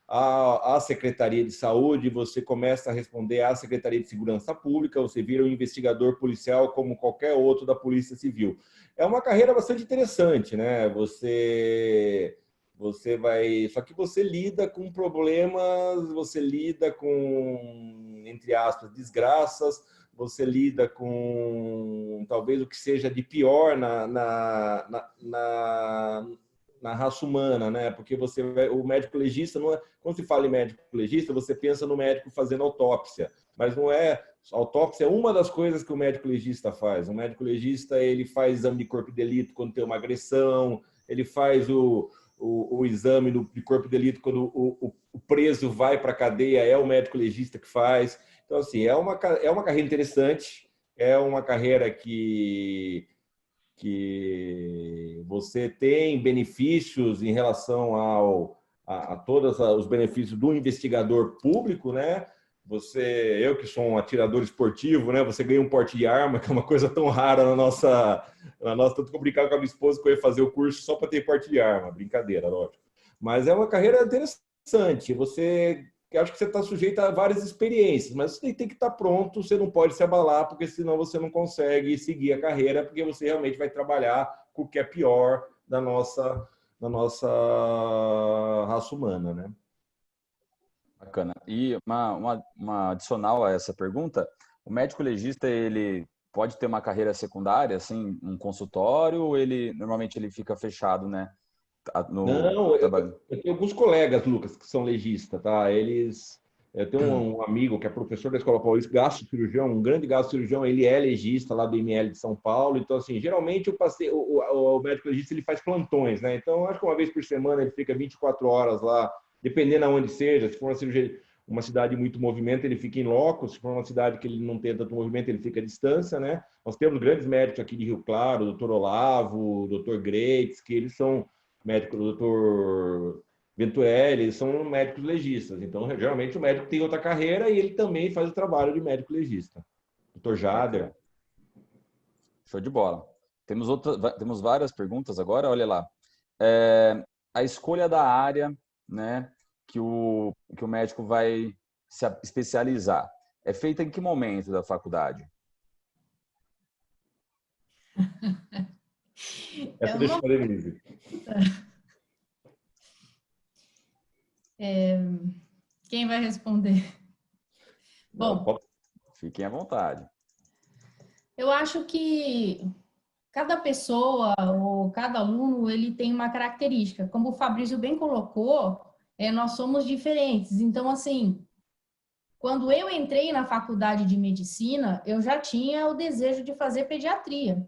à Secretaria de Saúde, você começa a responder à Secretaria de Segurança Pública, você vira um investigador policial como qualquer outro da Polícia Civil. É uma carreira bastante interessante, né? Você vai... Só que você lida com problemas, você lida com, entre aspas, desgraças, você lida com talvez o que seja de pior na raça humana, né? Porque o médico legista, não é, quando se fala em médico legista, você pensa no médico fazendo autópsia, mas não é. A autópsia é uma das coisas que o médico legista faz. O médico legista, ele faz exame de corpo de delito quando tem uma agressão, ele faz o exame de corpo de delito quando o preso vai para a cadeia, é o médico legista que faz. Então, assim, é uma carreira interessante, é uma carreira que você tem benefícios em relação a todos os benefícios do investigador público, né? Eu que sou um atirador esportivo, né? Você ganha um porte de arma, que é uma coisa tão rara na nossa tanto que eu brincava com a minha esposa que eu ia fazer o curso só para ter porte de arma. Brincadeira, lógico. Mas é uma carreira interessante. Eu acho que você está sujeito a várias experiências, mas você tem que estar pronto, você não pode se abalar, porque senão você não consegue seguir a carreira, porque você realmente vai trabalhar com o que é pior da nossa raça humana, né? Bacana. E uma adicional a essa pergunta, o médico legista, ele pode ter uma carreira secundária, assim, um consultório, ou normalmente ele fica fechado, né? Não, eu tenho alguns colegas, Lucas, que são legistas, tá? Eu tenho um amigo que é professor da Escola Paulista, gastrocirurgião, um grande gastrocirurgião, ele é legista lá do IML de São Paulo. Então, assim, geralmente o médico legista, ele faz plantões, né? Então, acho que uma vez por semana ele fica 24 horas lá, dependendo aonde seja. Se for uma cidade de muito movimento, ele fica em loco. Se for uma cidade que ele não tem tanto movimento, ele fica à distância, né? Nós temos grandes médicos aqui de Rio Claro, o doutor Olavo, o doutor Greitz, que eles são médicos, o doutor Venturelli, eles são médicos legistas. Então, geralmente, o médico tem outra carreira e ele também faz o trabalho de médico legista. Doutor Jader. Show de bola. Temos várias perguntas agora, olha lá. A escolha da área, né, que o médico vai se especializar é feita em que momento da faculdade? Essa deixa para Denise. Quem vai responder? Bom, fiquem à vontade. Eu acho que cada pessoa ou cada aluno, ele tem uma característica. Como o Fabrício bem colocou, nós somos diferentes. Então, assim, quando eu entrei na faculdade de medicina, eu já tinha o desejo de fazer pediatria.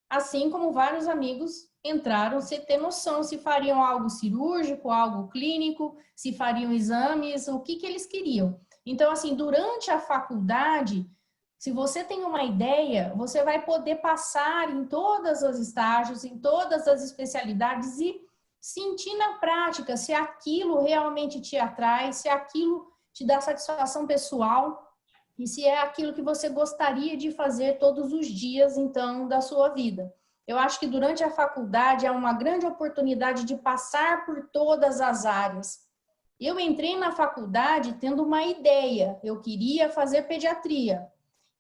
Assim como vários amigos entraram sem ter noção se fariam algo cirúrgico, algo clínico, se fariam exames, o que eles queriam. Então, assim, durante a faculdade, se você tem uma ideia, você vai poder passar em todos os estágios, em todas as especialidades e sentir na prática se aquilo realmente te atrai, se aquilo te dá satisfação pessoal e se é aquilo que você gostaria de fazer todos os dias, então, da sua vida. Eu acho que durante a faculdade é uma grande oportunidade de passar por todas as áreas. Eu entrei na faculdade tendo uma ideia, eu queria fazer pediatria.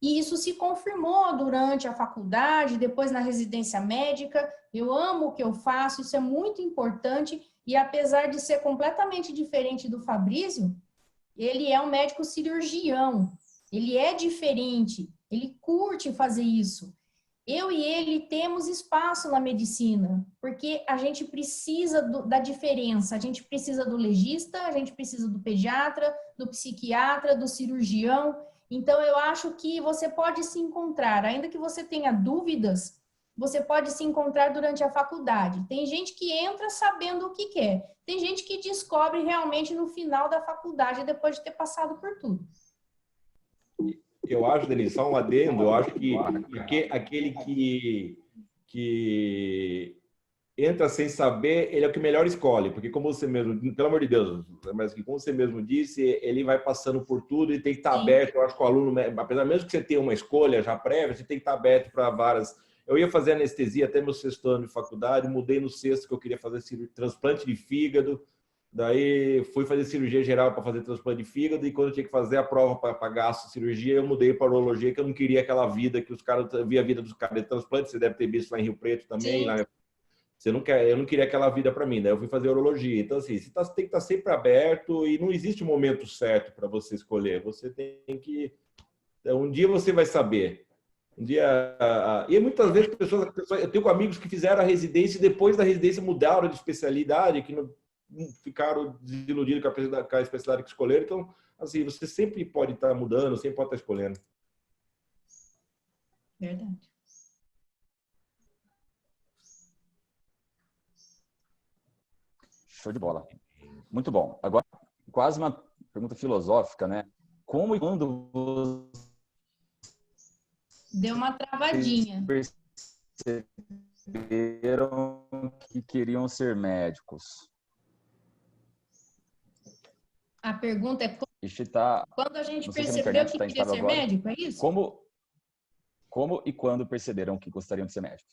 E isso se confirmou durante a faculdade, depois na residência médica. Eu amo o que eu faço, isso é muito importante. E apesar de ser completamente diferente do Fabrício, ele é um médico cirurgião. Ele é diferente, ele curte fazer isso. Eu e ele temos espaço na medicina, porque a gente precisa da diferença. A gente precisa do legista, a gente precisa do pediatra, do psiquiatra, do cirurgião. Então, eu acho que você pode se encontrar, ainda que você tenha dúvidas, você pode se encontrar durante a faculdade. Tem gente que entra sabendo o que quer. Tem gente que descobre realmente no final da faculdade, depois de ter passado por tudo. Eu acho, Denise, só um adendo, eu acho que aquele que entra sem saber, ele é o que melhor escolhe, porque como você mesmo, pelo amor de Deus, mas que como você mesmo disse, ele vai passando por tudo e tem que estar aberto. Eu acho que o aluno, apesar mesmo que você tenha uma escolha já prévia, você tem que estar aberto para várias. Eu ia fazer anestesia até meu 6º ano de faculdade, mudei no 6º que eu queria fazer transplante de fígado. Daí fui fazer cirurgia geral para fazer transplante de fígado e quando eu tinha que fazer a prova para gasto de cirurgia, eu mudei para urologia, que eu não queria aquela vida que os caras via a vida dos caras de transplante, você deve ter visto lá em Rio Preto também, lá, você não quer, eu não queria aquela vida para mim, daí eu fui fazer urologia. Então assim, você tem que estar sempre aberto e não existe um momento certo para você escolher. Você tem que um dia você vai saber. Um dia e muitas vezes pessoas, eu tenho amigos que fizeram a residência e depois da residência mudaram de especialidade, que não ficaram desiludidos com a especialidade que escolheram. Então, assim, você sempre pode estar mudando, sempre pode estar escolhendo. Verdade. Show de bola. Muito bom. Agora, quase uma pergunta filosófica, né? Como e quando Deu uma travadinha. Perceberam que queriam ser médicos? A pergunta é quando a gente Se percebeu que queria ser médico, é isso? Como e quando perceberam que gostariam de ser médicos?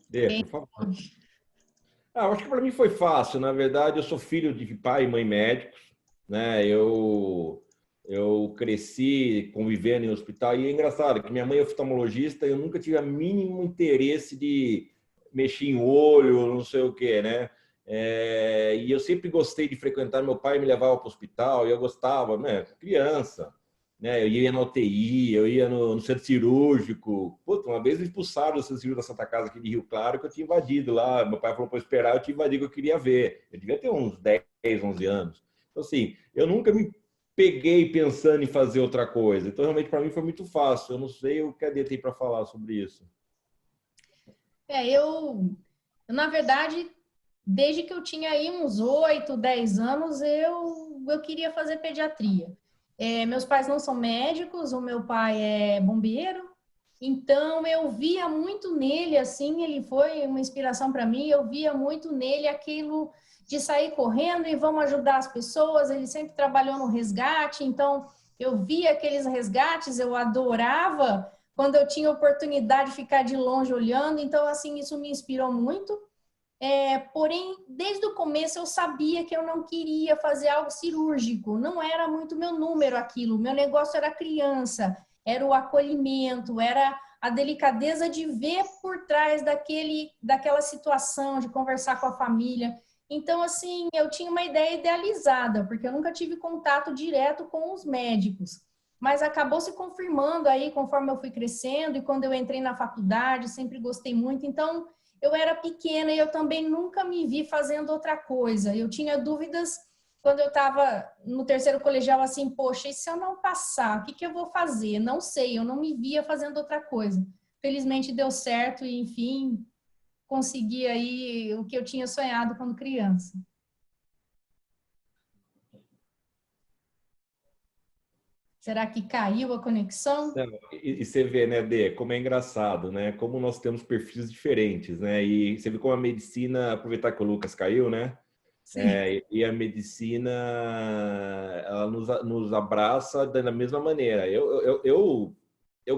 Por favor. Eu acho que para mim foi fácil. Na verdade, eu sou filho de pai e mãe médicos, né? Eu cresci convivendo em hospital e é engraçado que minha mãe é oftalmologista, eu nunca tive o mínimo interesse de mexer em olho, não sei o quê, né? E eu sempre gostei de frequentar, meu pai me levava para o hospital e eu gostava, né? Criança, né? Eu ia na UTI, eu ia no centro cirúrgico. Puta, uma vez me expulsaram do centro cirúrgico da Santa Casa aqui de Rio Claro, que eu tinha invadido lá. Meu pai falou para eu esperar, eu tinha invadido que eu queria ver. Eu devia ter uns 10, 11 anos. Então, assim, eu nunca me peguei pensando em fazer outra coisa. Então, realmente, para mim foi muito fácil. Eu não sei o que a Dê tem para falar sobre isso. Eu, na verdade, desde que eu tinha aí uns 8, 10 anos, eu queria fazer pediatria. Meus pais não são médicos, o meu pai é bombeiro, então eu via muito nele, assim, ele foi uma inspiração para mim, eu via muito nele aquilo de sair correndo e vamos ajudar as pessoas, ele sempre trabalhou no resgate, então eu via aqueles resgates, eu adorava quando eu tinha oportunidade de ficar de longe olhando, então assim, isso me inspirou muito. Porém, desde o começo eu sabia que eu não queria fazer algo cirúrgico, não era muito meu número aquilo, meu negócio era criança, era o acolhimento, era a delicadeza de ver por trás daquela situação, de conversar com a família. Então, assim, eu tinha uma ideia idealizada, porque eu nunca tive contato direto com os médicos, mas acabou se confirmando aí conforme eu fui crescendo e quando eu entrei na faculdade, sempre gostei muito, então eu era pequena e eu também nunca me vi fazendo outra coisa. Eu tinha dúvidas quando eu estava no 3º colegial, assim, poxa, e se eu não passar, o que eu vou fazer? Não sei, eu não me via fazendo outra coisa. Felizmente deu certo e, enfim, consegui aí o que eu tinha sonhado quando criança. Será que caiu a conexão? Não, e você vê, né, Dê, como é engraçado, né? Como nós temos perfis diferentes, né? E você vê como a medicina, aproveitar que o Lucas caiu, né? Sim. E a medicina, ela nos abraça da mesma maneira. Eu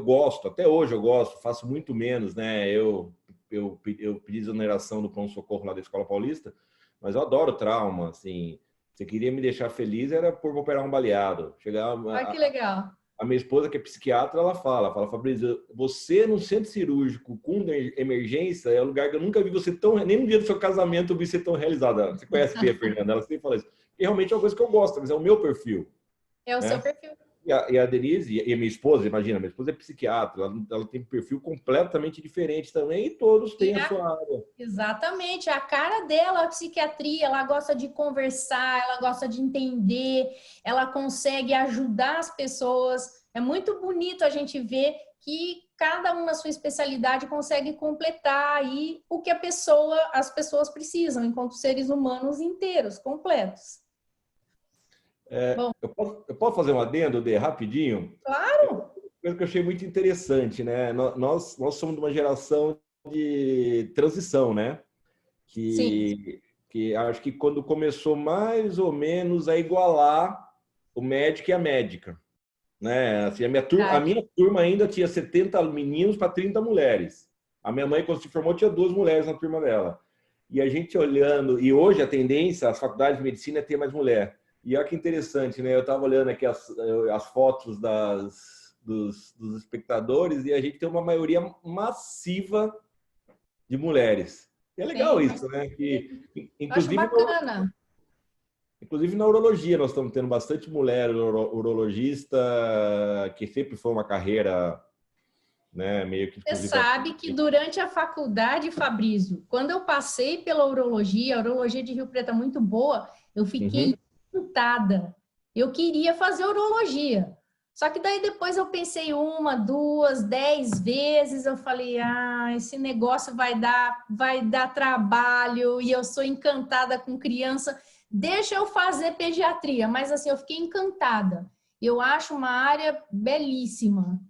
gosto, até hoje eu gosto, faço muito menos, né? Eu pedi exoneração do pronto-socorro lá da Escola Paulista, mas eu adoro trauma, assim. Você queria me deixar feliz, era por operar um baleado. Olha que legal. A minha esposa, que é psiquiatra, ela fala, Fabrício, você no centro cirúrgico com emergência é um lugar que eu nunca vi você tão, nem no dia do seu casamento eu vi você tão realizada. Você conhece bem a Fernanda, ela sempre fala isso. E realmente é uma coisa que eu gosto, mas é o meu perfil. É o né? seu perfil. E a Denise, e a minha esposa, imagina, minha esposa é psiquiatra, ela tem um perfil completamente diferente também, e todos têm a sua área. Exatamente, a cara dela, a psiquiatria, ela gosta de conversar, ela gosta de entender, ela consegue ajudar as pessoas. É muito bonito a gente ver que cada um na sua especialidade consegue completar aí o que as pessoas precisam, enquanto seres humanos inteiros, completos. Bom, Eu posso fazer um adendo, Dê, rapidinho? claro. Coisa que eu achei muito interessante, né? Nós somos de uma geração de transição, né? Sim. Que acho que quando começou mais ou menos a igualar o médico e a médica, né? Assim, a minha turma ainda tinha 70 meninos para 30 mulheres. A minha mãe, quando se formou, tinha 2 mulheres na turma dela. E a gente olhando, e hoje a tendência, as faculdades de medicina é ter mais mulher. E olha que interessante, né? Eu estava olhando aqui as fotos dos espectadores e a gente tem uma maioria massiva de mulheres. E é legal isso, né? Que, Acho bacana. inclusive na urologia nós estamos tendo bastante mulher urologista, que sempre foi uma carreira, né, meio que Você exclusiva. sabe que durante a faculdade, Fabrício, quando eu passei pela urologia, a urologia de Rio Preto é muito boa, eu fiquei encantada. Eu queria fazer urologia. Só que daí depois eu pensei 1, 2, 10 vezes, eu falei, esse negócio vai dar trabalho e eu sou encantada com criança. Deixa eu fazer pediatria, mas assim, eu fiquei encantada. Eu acho uma área belíssima.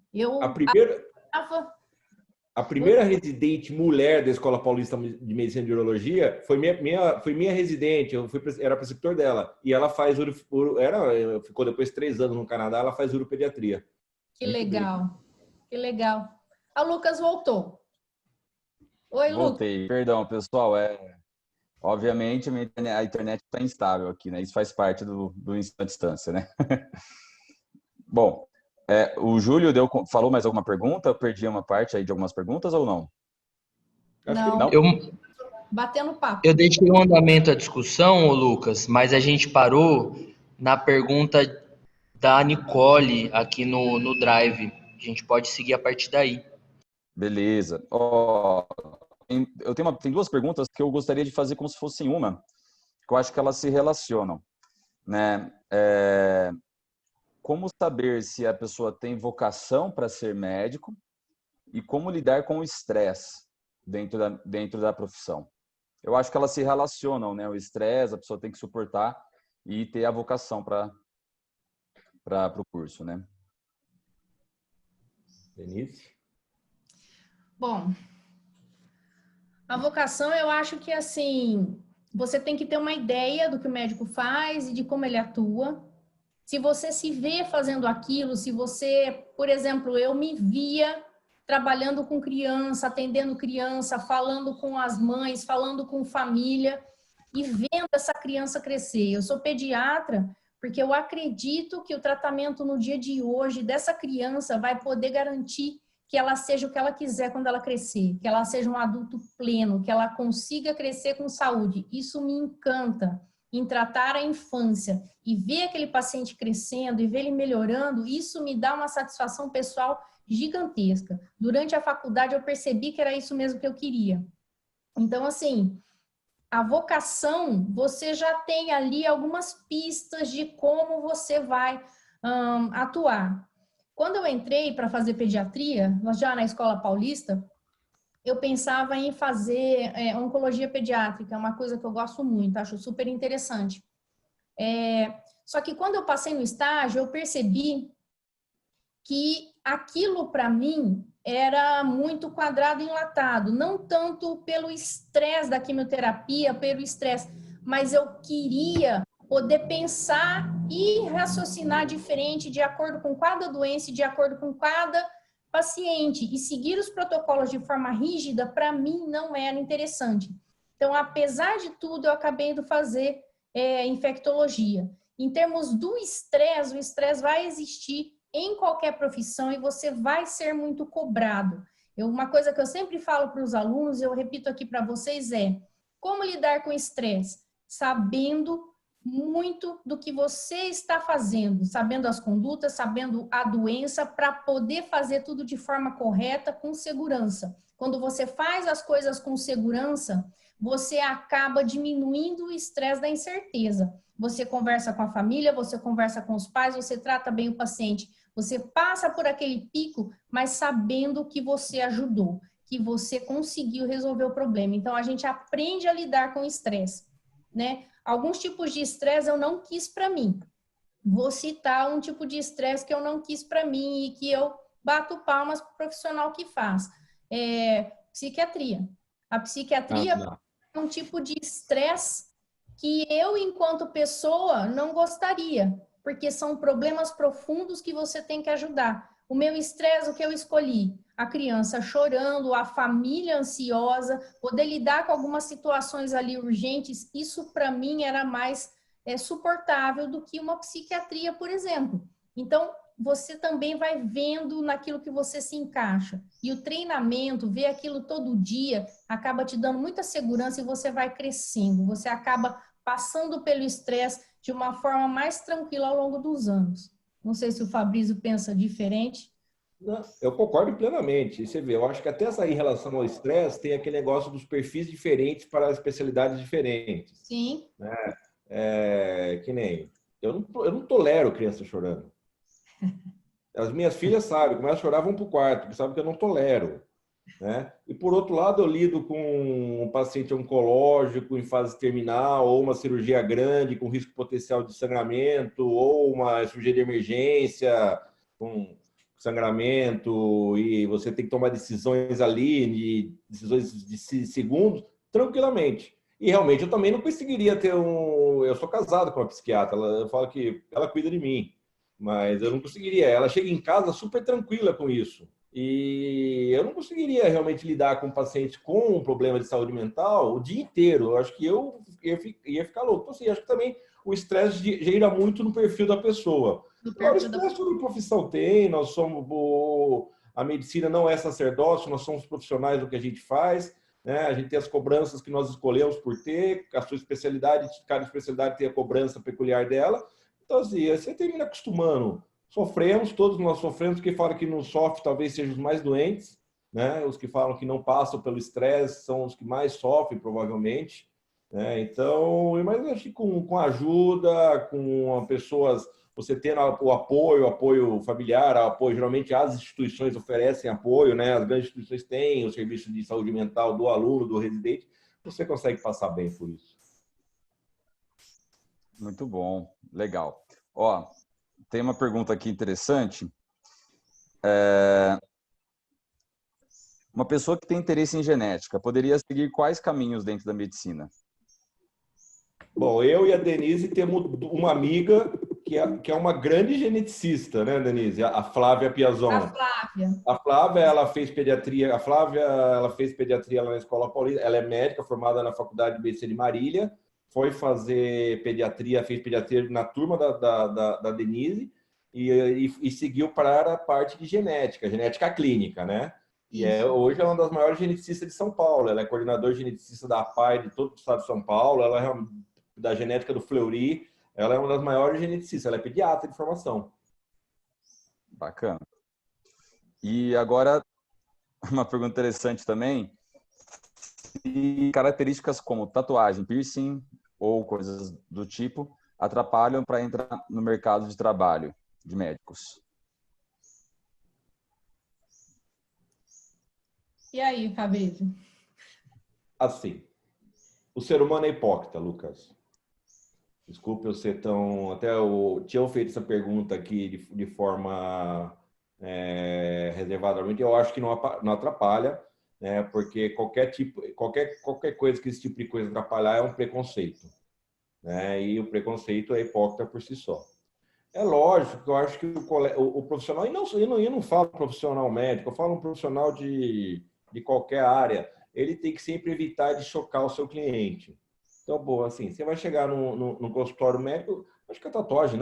A primeira residente mulher da Escola Paulista de Medicina e Urologia foi minha residente, era preceptor dela. E ela ficou depois 3 anos no Canadá, ela faz uropediatria. Que legal, que legal. A Lucas voltou. Oi, Lucas. Voltei. Perdão, pessoal. Obviamente, a internet está instável aqui, né? Isso faz parte do ensino à distância, né? Bom, o Júlio falou mais alguma pergunta? Eu perdi uma parte aí de algumas perguntas ou não? Não. Batendo papo. Eu deixei um andamento à discussão, Lucas, mas a gente parou na pergunta da Nicole aqui no Drive. A gente pode seguir a partir daí. Beleza. Tem 2 perguntas que eu gostaria de fazer como se fossem uma, que eu acho que elas se relacionam, né? Como saber se a pessoa tem vocação para ser médico e como lidar com o estresse dentro da profissão? Eu acho que elas se relacionam, né? O estresse, a pessoa tem que suportar e ter a vocação para o curso, né? Denise? Bom, a vocação, eu acho que, assim, você tem que ter uma ideia do que o médico faz e de como ele atua. Se você se vê fazendo aquilo, se você, por exemplo, eu me via trabalhando com criança, atendendo criança, falando com as mães, falando com família e vendo essa criança crescer. Eu sou pediatra porque eu acredito que o tratamento no dia de hoje dessa criança vai poder garantir que ela seja o que ela quiser quando ela crescer, que ela seja um adulto pleno, que ela consiga crescer com saúde. Isso me encanta. Em tratar a infância e ver aquele paciente crescendo e ver ele melhorando, isso me dá uma satisfação pessoal gigantesca. Durante a faculdade eu percebi que era isso mesmo que eu queria. Então, assim, a vocação, você já tem ali algumas pistas de como você vai atuar. Quando eu entrei para fazer pediatria, já na Escola Paulista, eu pensava em fazer oncologia pediátrica, é uma coisa que eu gosto muito, acho super interessante. Só que quando eu passei no estágio, eu percebi que aquilo para mim era muito quadrado e enlatado, não tanto pelo estresse da quimioterapia, pelo estresse, mas eu queria poder pensar e raciocinar diferente de acordo com cada doença, de acordo com cada paciente, e seguir os protocolos de forma rígida, para mim, não era interessante. Então, apesar de tudo, eu acabei indo fazer infectologia. Em termos do estresse, o estresse vai existir em qualquer profissão e você vai ser muito cobrado. Uma coisa que eu sempre falo para os alunos, eu repito aqui para vocês, é como lidar com estresse? Sabendo muito do que você está fazendo, sabendo as condutas, sabendo a doença, para poder fazer tudo de forma correta, com segurança. Quando você faz as coisas com segurança, você acaba diminuindo o estresse da incerteza. Você conversa com a família, você conversa com os pais, você trata bem o paciente. Você passa por aquele pico, mas sabendo que você ajudou, que você conseguiu resolver o problema. Então, a gente aprende a lidar com o estresse, né? Alguns tipos de estresse eu não quis para mim. Vou citar um tipo de estresse que eu não quis para mim e que eu bato palmas para o profissional que faz. Psiquiatria. A psiquiatria é um tipo de estresse que eu, enquanto pessoa, não gostaria, porque são problemas profundos que você tem que ajudar. O meu estresse, o que eu escolhi? A criança chorando, a família ansiosa, poder lidar com algumas situações ali urgentes, isso para mim era mais suportável do que uma psiquiatria, por exemplo. Então, você também vai vendo naquilo que você se encaixa. E o treinamento, ver aquilo todo dia, acaba te dando muita segurança e você vai crescendo. Você acaba passando pelo estresse de uma forma mais tranquila ao longo dos anos. Não sei se o Fabrício pensa diferente. Não, eu concordo plenamente. E você vê, eu acho que até essa em relação ao estresse tem aquele negócio dos perfis diferentes para especialidades diferentes. Sim. Né? Que nem eu não tolero criança chorando. As minhas filhas sabem, começam a chorar, vão para o quarto, porque sabem que eu não tolero. Né? E por outro lado, eu lido com um paciente oncológico em fase terminal, ou uma cirurgia grande com risco potencial de sangramento, ou uma cirurgia de emergência com sangramento, e você tem que tomar decisões ali, decisões de segundos, tranquilamente. E realmente eu também não conseguiria ter um... Eu sou casado com uma psiquiatra, eu falo que ela cuida de mim, mas eu não conseguiria. Ela chega em casa super tranquila com isso. E eu não conseguiria realmente lidar com pacientes com um problema de saúde mental o dia inteiro. Eu acho que eu ia ficar louco. Então, assim, acho que também o estresse gira muito no perfil da pessoa. Agora, o estresse toda profissão tem, nós somos... A medicina não é sacerdócio, nós somos profissionais do que a gente faz, né? A gente tem as cobranças que nós escolhemos por ter, a sua especialidade, cada especialidade tem a cobrança peculiar dela. Então, assim, você termina acostumando. Sofremos, todos nós sofremos, que falam que não sofre talvez sejam os mais doentes, né? Os que falam que não passam pelo estresse são os que mais sofrem, provavelmente. Né? Então, mas eu acho que com ajuda, com pessoas, você tendo o apoio familiar, o apoio, geralmente as instituições oferecem apoio, né? As grandes instituições têm o serviço de saúde mental do aluno, do residente, você consegue passar bem por isso. Muito bom, legal. Ó, tem uma pergunta aqui interessante. Uma pessoa que tem interesse em genética poderia seguir quais caminhos dentro da medicina? Bom, eu e a Denise temos uma amiga que é uma grande geneticista, né, Denise? A Flávia Piazon. A Flávia, ela fez pediatria. A Flávia, ela fez pediatria lá na Escola Paulista. Ela é médica, formada na Faculdade de BC de Marília. Foi fazer pediatria, fez pediatria na turma da Denise e seguiu para a parte de genética clínica, né? E hoje é uma das maiores geneticistas de São Paulo. Ela é coordenadora geneticista da APAI de todo o estado de São Paulo. Ela é da genética do Fleury. Ela é uma das maiores geneticistas. Ela é pediatra de formação. Bacana. E agora, uma pergunta interessante também. Se características como tatuagem, piercing ou coisas do tipo atrapalham para entrar no mercado de trabalho de médicos? E aí, Fabrício? Assim, o ser humano é hipócrita, Lucas. Desculpe eu ser tão... Até eu tinha feito essa pergunta aqui de forma reservadamente, eu acho que não atrapalha, né? Porque qualquer coisa que esse tipo de coisa atrapalhar é um preconceito, né? E o preconceito é hipócrita por si só. É lógico que eu acho que o profissional, eu não falo profissional médico, eu falo um profissional de qualquer área, ele tem que sempre evitar de chocar o seu cliente. Então, bom, assim, você vai chegar no consultório médico, acho que a tatuagem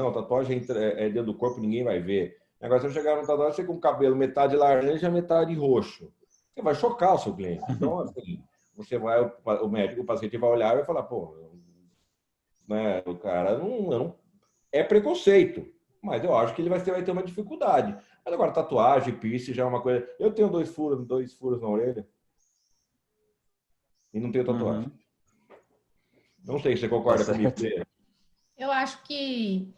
é dentro do corpo, ninguém vai ver. Agora, se eu chegar no tatuagem, você com o cabelo metade laranja, metade roxo, você vai chocar o seu cliente. Então, assim, o paciente vai olhar e vai falar, pô, né, o cara não é preconceito, mas eu acho que ele vai ter uma dificuldade. Mas agora, tatuagem, piercing já é uma coisa. Eu tenho dois furos na orelha e não tenho tatuagem. Uhum. Não sei se você Tá concorda comigo, certo. Lê. Eu acho que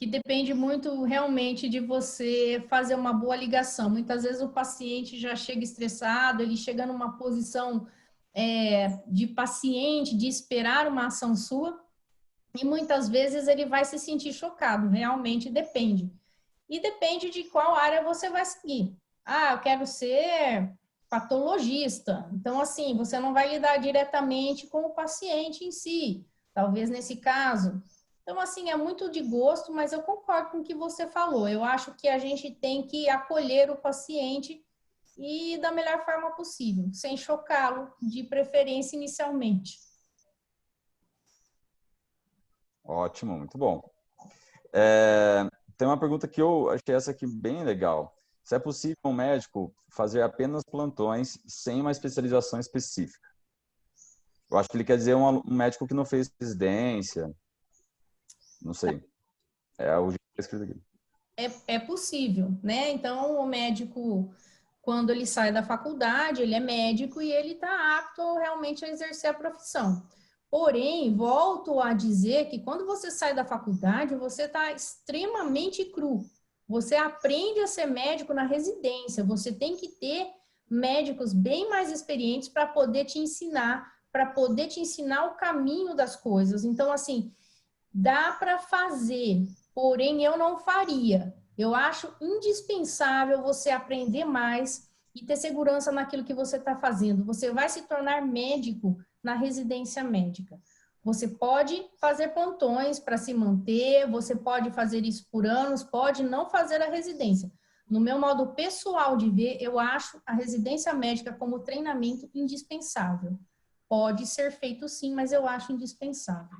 depende muito realmente de você fazer uma boa ligação. Muitas vezes o paciente já chega estressado, ele chega numa posição de paciente, de esperar uma ação sua, e muitas vezes ele vai se sentir chocado, realmente depende. E depende de qual área você vai seguir. Ah, eu quero ser patologista. Então, assim, você não vai lidar diretamente com o paciente em si, talvez nesse caso. Então, assim, é muito de gosto, mas eu concordo com o que você falou. Eu acho que a gente tem que acolher o paciente e da melhor forma possível, sem chocá-lo, de preferência inicialmente. Ótimo, muito bom. Tem uma pergunta que eu achei essa aqui bem legal. Se é possível um médico fazer apenas plantões sem uma especialização específica? Eu acho que ele quer dizer um médico que não fez residência, não sei. É o jeito que é escrito aqui. É possível, né? Então, o médico, quando ele sai da faculdade, ele é médico e ele está apto realmente a exercer a profissão. Porém, volto a dizer que quando você sai da faculdade, você está extremamente cru. Você aprende a ser médico na residência. Você tem que ter médicos bem mais experientes para poder te ensinar o caminho das coisas. Então, assim, dá para fazer, porém eu não faria. Eu acho indispensável você aprender mais e ter segurança naquilo que você está fazendo. Você vai se tornar médico na residência médica. Você pode fazer plantões para se manter, você pode fazer isso por anos, pode não fazer a residência. No meu modo pessoal de ver, eu acho a residência médica como treinamento indispensável. Pode ser feito sim, mas eu acho indispensável.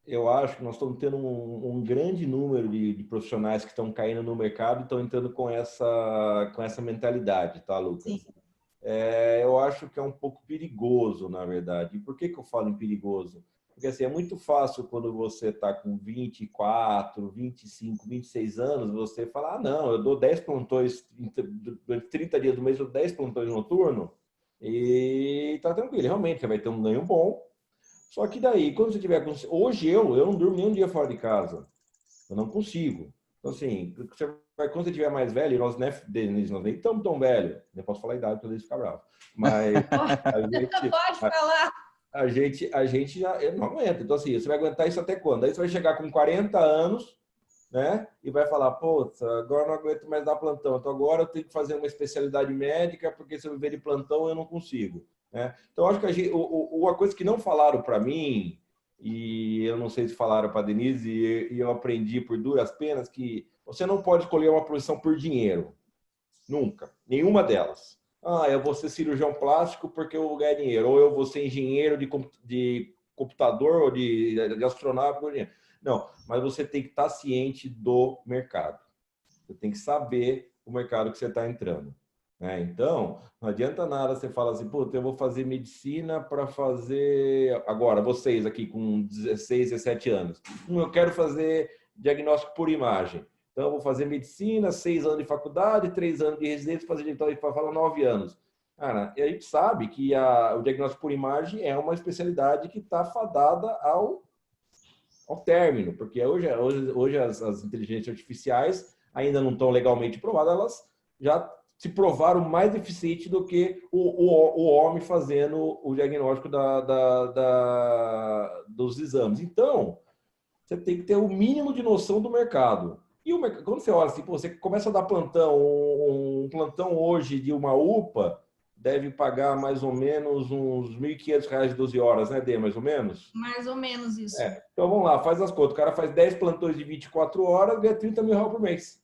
Eu acho que nós estamos tendo um grande número de profissionais que estão caindo no mercado e estão entrando com essa mentalidade, tá, Lucas? Sim. Eu acho que é um pouco perigoso, na verdade. E por que eu falo em perigoso? Porque assim, é muito fácil quando você está com 24, 25, 26 anos, você falar, não, eu dou 10 plantões, durante 30 dias do mês, eu dou 10 plantões noturno e tá tranquilo. Realmente, você vai ter um ganho bom. Só que daí, quando você tiver... Hoje eu não durmo nem um dia fora de casa. Eu não consigo. Então, assim, quando você tiver mais velho, nós, né, Denise, nós nem estamos tão velho. Nem posso falar a idade para eles ficar bravo. Mas a gente, Pode falar. a gente já eu não aguenta. Então, assim, você vai aguentar isso até quando? Aí você vai chegar com 40 anos, né? E vai falar, pô, agora eu não aguento mais dar plantão. Então, agora eu tenho que fazer uma especialidade médica, porque se eu viver de plantão, eu não consigo. Né? Então, acho que uma coisa que não falaram para mim, e eu não sei se falaram para a Denise, e eu aprendi por duras penas, que você não pode escolher uma profissão por dinheiro. Nunca. Nenhuma delas. Ah, eu vou ser cirurgião plástico porque eu vou ganhar dinheiro. Ou eu vou ser engenheiro de computador ou de astronauta por dinheiro. Não, mas você tem que estar ciente do mercado. Você tem que saber o mercado que você está entrando. Né? Então, não adianta nada você falar assim, puta, eu vou fazer medicina para fazer... Agora, vocês aqui com 16, 17 anos. Eu quero fazer diagnóstico por imagem. Então, eu vou fazer medicina, 6 anos de faculdade, 3 anos de residência, fazer para falar 9 anos. Cara, e a gente sabe que o diagnóstico por imagem é uma especialidade que está fadada ao término, porque hoje as inteligências artificiais ainda não estão legalmente provadas, elas já se provaram mais eficiente do que o homem fazendo o diagnóstico dos exames. Então, você tem que ter o mínimo de noção do mercado. E quando você olha assim, pô, você começa a dar plantão, um plantão hoje de uma UPA deve pagar mais ou menos uns R$ 1.500 de 12 horas, né, Dê? Mais ou menos? Mais ou menos isso. Então vamos lá, faz as contas. O cara faz 10 plantões de 24 horas, ganha R$ 30 mil por mês.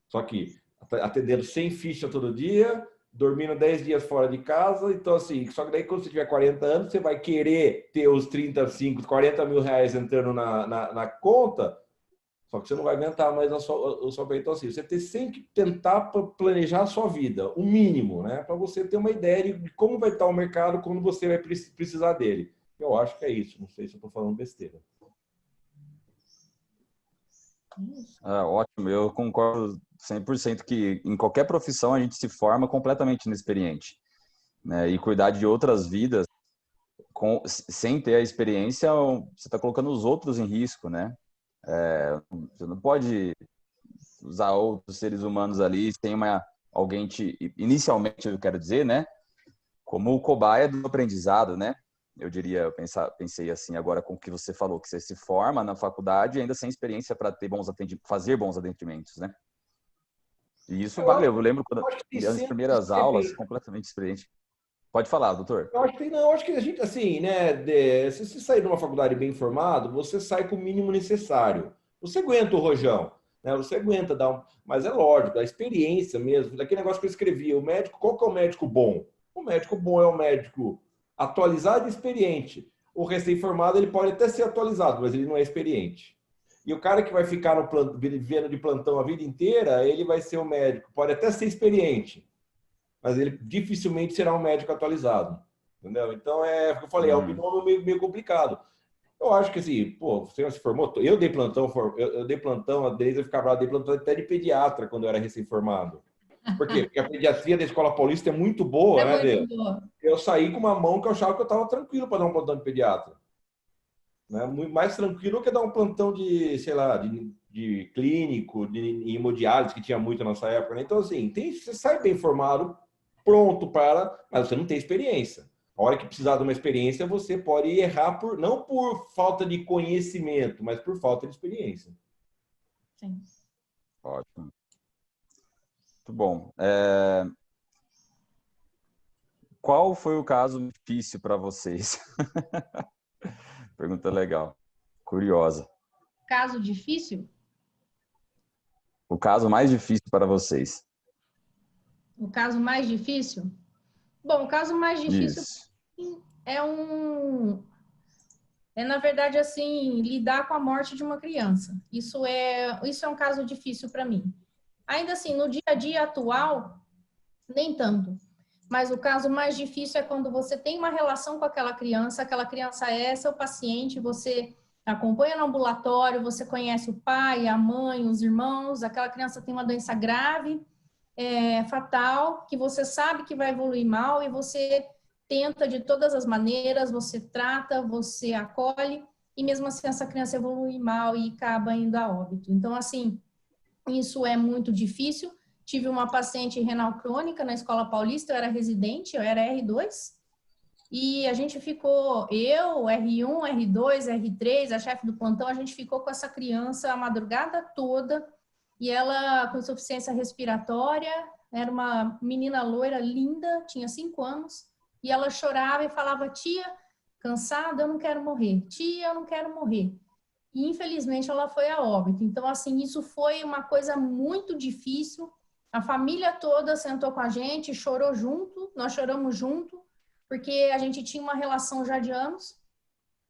Só que atendendo 100 fichas todo dia, dormindo 10 dias fora de casa. Então, assim, só que daí quando você tiver 40 anos, você vai querer ter os 35, 40 mil reais entrando na conta, só que você não vai aguentar mais o seu bem. Então, assim, você tem que tentar planejar a sua vida, o mínimo, né? Para você ter uma ideia de como vai estar o mercado quando você vai precisar dele. Eu acho que é isso. Não sei se eu estou falando besteira. Ótimo, eu concordo 100% que em qualquer profissão a gente se forma completamente inexperiente, né? E cuidar de outras vidas sem ter a experiência, você está colocando os outros em risco, né? Você não pode usar outros seres humanos ali sem alguém inicialmente, eu quero dizer, né? Como cobaia do aprendizado, né? Eu diria, pensei assim agora com o que você falou, que você se forma na faculdade ainda sem experiência para ter fazer bons atendimentos, né? E isso valeu. Eu lembro quando as primeiras aulas, completamente experiente. Pode falar, doutor. Eu acho que a gente, assim, né, se você sair de uma faculdade bem formado, você sai com o mínimo necessário. Você aguenta o rojão, né? Você aguenta mas é lógico, a experiência mesmo, daquele negócio que eu escrevi, o médico, qual que é o médico bom? O médico bom é o médico atualizado e experiente. O recém-formado, ele pode até ser atualizado, mas ele não é experiente. E o cara que vai ficar vivendo de plantão a vida inteira, ele vai ser um médico, pode até ser experiente, mas ele dificilmente será um médico atualizado. Entendeu? Então, é o que eu falei, é um binômio meio complicado. Eu acho que assim, pô, você se formou, eu dei plantão, desde eu ficava lá, dei plantão até de pediatra quando eu era recém-formado. Por quê? Porque a pediatria da Escola Paulista é muito boa, né, Dê? Eu saí com uma mão que eu achava que eu estava tranquilo para dar um plantão de pediatra. Né? Muito mais tranquilo que dar um plantão de, sei lá, de clínico, de hemodiálise, que tinha muito na nossa época. Né? Então, assim, você sai bem formado, pronto mas você não tem experiência. A hora que precisar de uma experiência, você pode errar não por falta de conhecimento, mas por falta de experiência. Sim. Ótimo. Muito bom. Qual foi o caso difícil para vocês? Pergunta legal. Curiosa. Caso difícil? O caso mais difícil para vocês? O caso mais difícil? Bom, o caso mais difícil é na verdade, assim, lidar com a morte de uma criança. Isso é um caso difícil para mim. Ainda assim, no dia a dia atual, nem tanto. Mas o caso mais difícil é quando você tem uma relação com aquela criança é seu paciente, você acompanha no ambulatório, você conhece o pai, a mãe, os irmãos, aquela criança tem uma doença grave, fatal, que você sabe que vai evoluir mal e você tenta de todas as maneiras, você trata, você acolhe, e mesmo assim essa criança evolui mal e acaba indo a óbito. Então, assim, isso é muito difícil. Tive uma paciente renal crônica na Escola Paulista, eu era residente, eu era R2, e a gente ficou, eu, R1, R2, R3, a chefe do plantão, a gente ficou com essa criança a madrugada toda, e ela com insuficiência respiratória, era uma menina loira, linda, tinha 5 anos, e ela chorava e falava, tia, cansada, eu não quero morrer, tia, eu não quero morrer. E infelizmente ela foi a óbito. Então, assim, isso foi uma coisa muito difícil. A família toda sentou com a gente, chorou junto, nós choramos junto, porque a gente tinha uma relação já de anos